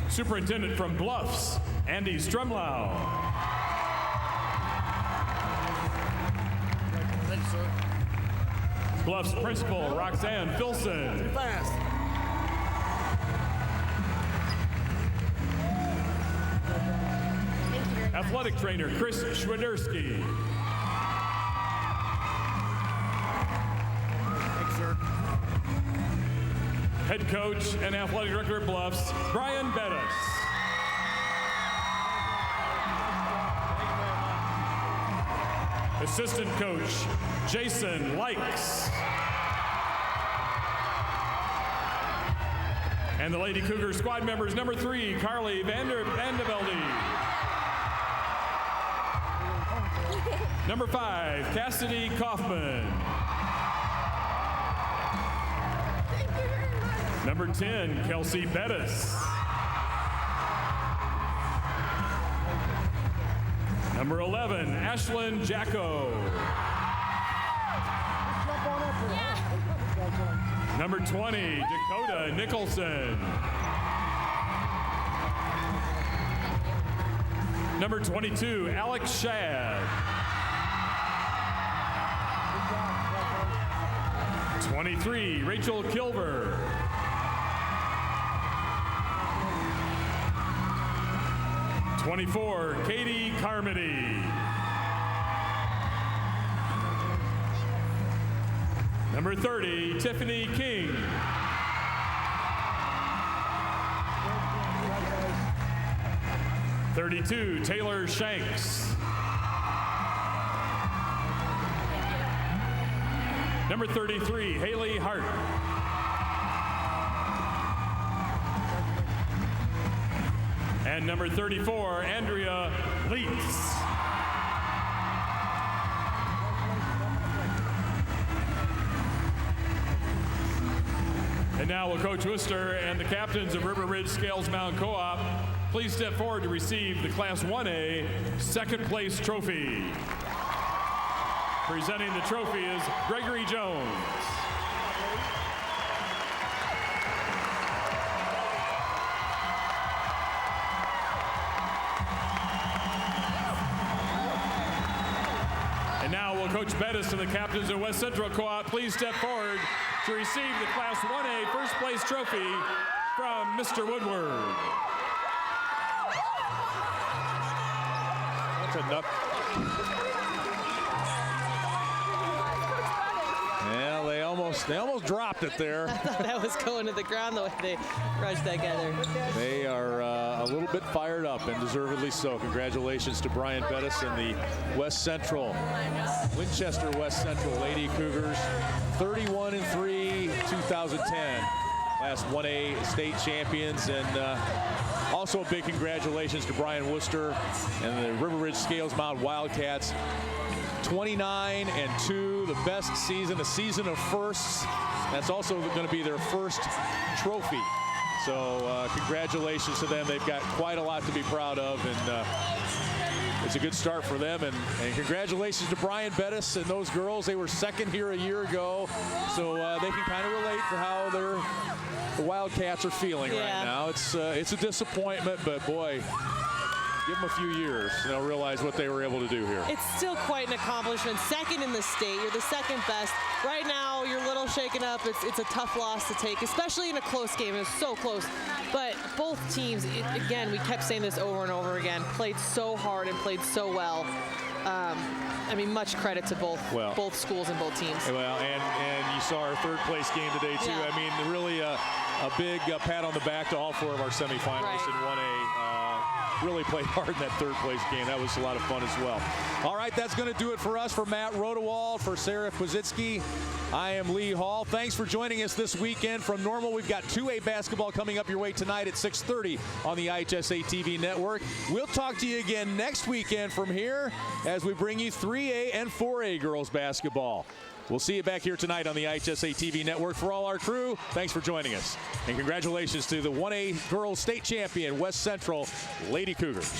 S5: Superintendent from Bluffs, Andy Strumlau.
S4: Thanks, sir.
S5: Bluffs Principal Roxanne Filson.
S4: Fast.
S5: Athletic trainer Chris Schwiderski.
S4: Thanks, sir.
S5: Head coach and athletic director at Bluffs, Brian Bettis. Assistant coach, Jason Likes. And the Lady Cougar squad members, number 3, Carly Vandevelde. Number 5, Cassidy Kaufman. Number 10, Kelsey Bettis. Number 11, Ashlyn Jacko. Number 20, Dakota Nicholson. Number 22, Alex Shad. 23, Rachel Kilver. '24, Katie Carmody. Number 30, Tiffany King. '32, Taylor Shanks. Number 33, Haley Hart. And number 34, Andrea Leitz. And now will Coach Worcester and the captains of River Ridge Scales Mound Co-op please step forward to receive the Class 1A second place trophy. Presenting the trophy is Gregory Jones. And now will Coach Bettis and the captains of West Central Co-op please step forward to receive the Class 1A first place trophy from Mr. Woodward.
S2: That's enough. Well, they almost almost dropped it there.
S3: I thought that was going to the ground the way they rushed that guy there.
S2: They are a little bit fired up, and deservedly so. Congratulations to Brian Bettis and the Winchester West Central Lady Cougars. 31-3, 2010. Last 1A state champions, and also a big congratulations to Brian Worcester and the River Ridge Scales Mound Wildcats. 29-2, the best season, a season of firsts. That's also going to be their first trophy. So congratulations to them. They've got quite a lot to be proud of, and it's a good start for them. And congratulations to Brian Bettis and those girls. They were second here a year ago, so they can kind of relate to how the Wildcats are feeling right now. It's a disappointment, but boy, give them a few years and they'll realize what they were able to do here.
S3: It's still quite an accomplishment. Second in the state. You're the second best. Right now, you're a little shaken up. It's a tough loss to take, especially in a close game. It was so close. But both teams, again, we kept saying this over and over again, played so hard and played so well. I mean, much credit to both schools and both teams.
S2: Well, and you saw our third place game today, too.
S3: Yeah.
S2: I mean, really a big pat on the back to all 4 of our semifinalists in 1A. Really played hard in that third place game. That was a lot of fun as well. All right, that's going to do it for us. For Matt Rodewald, for Sarah Kwasicki, I am Lee Hall. Thanks for joining us this weekend from Normal. We've got 2A basketball coming up your way tonight at 6:30 on the IHSA TV network. We'll talk to you again next weekend from here as we bring you 3A and 4A girls basketball. We'll see you back here tonight on the IHSA TV network. For all our crew, thanks for joining us. And congratulations to the 1A girls state champion, West Central Lady Cougars.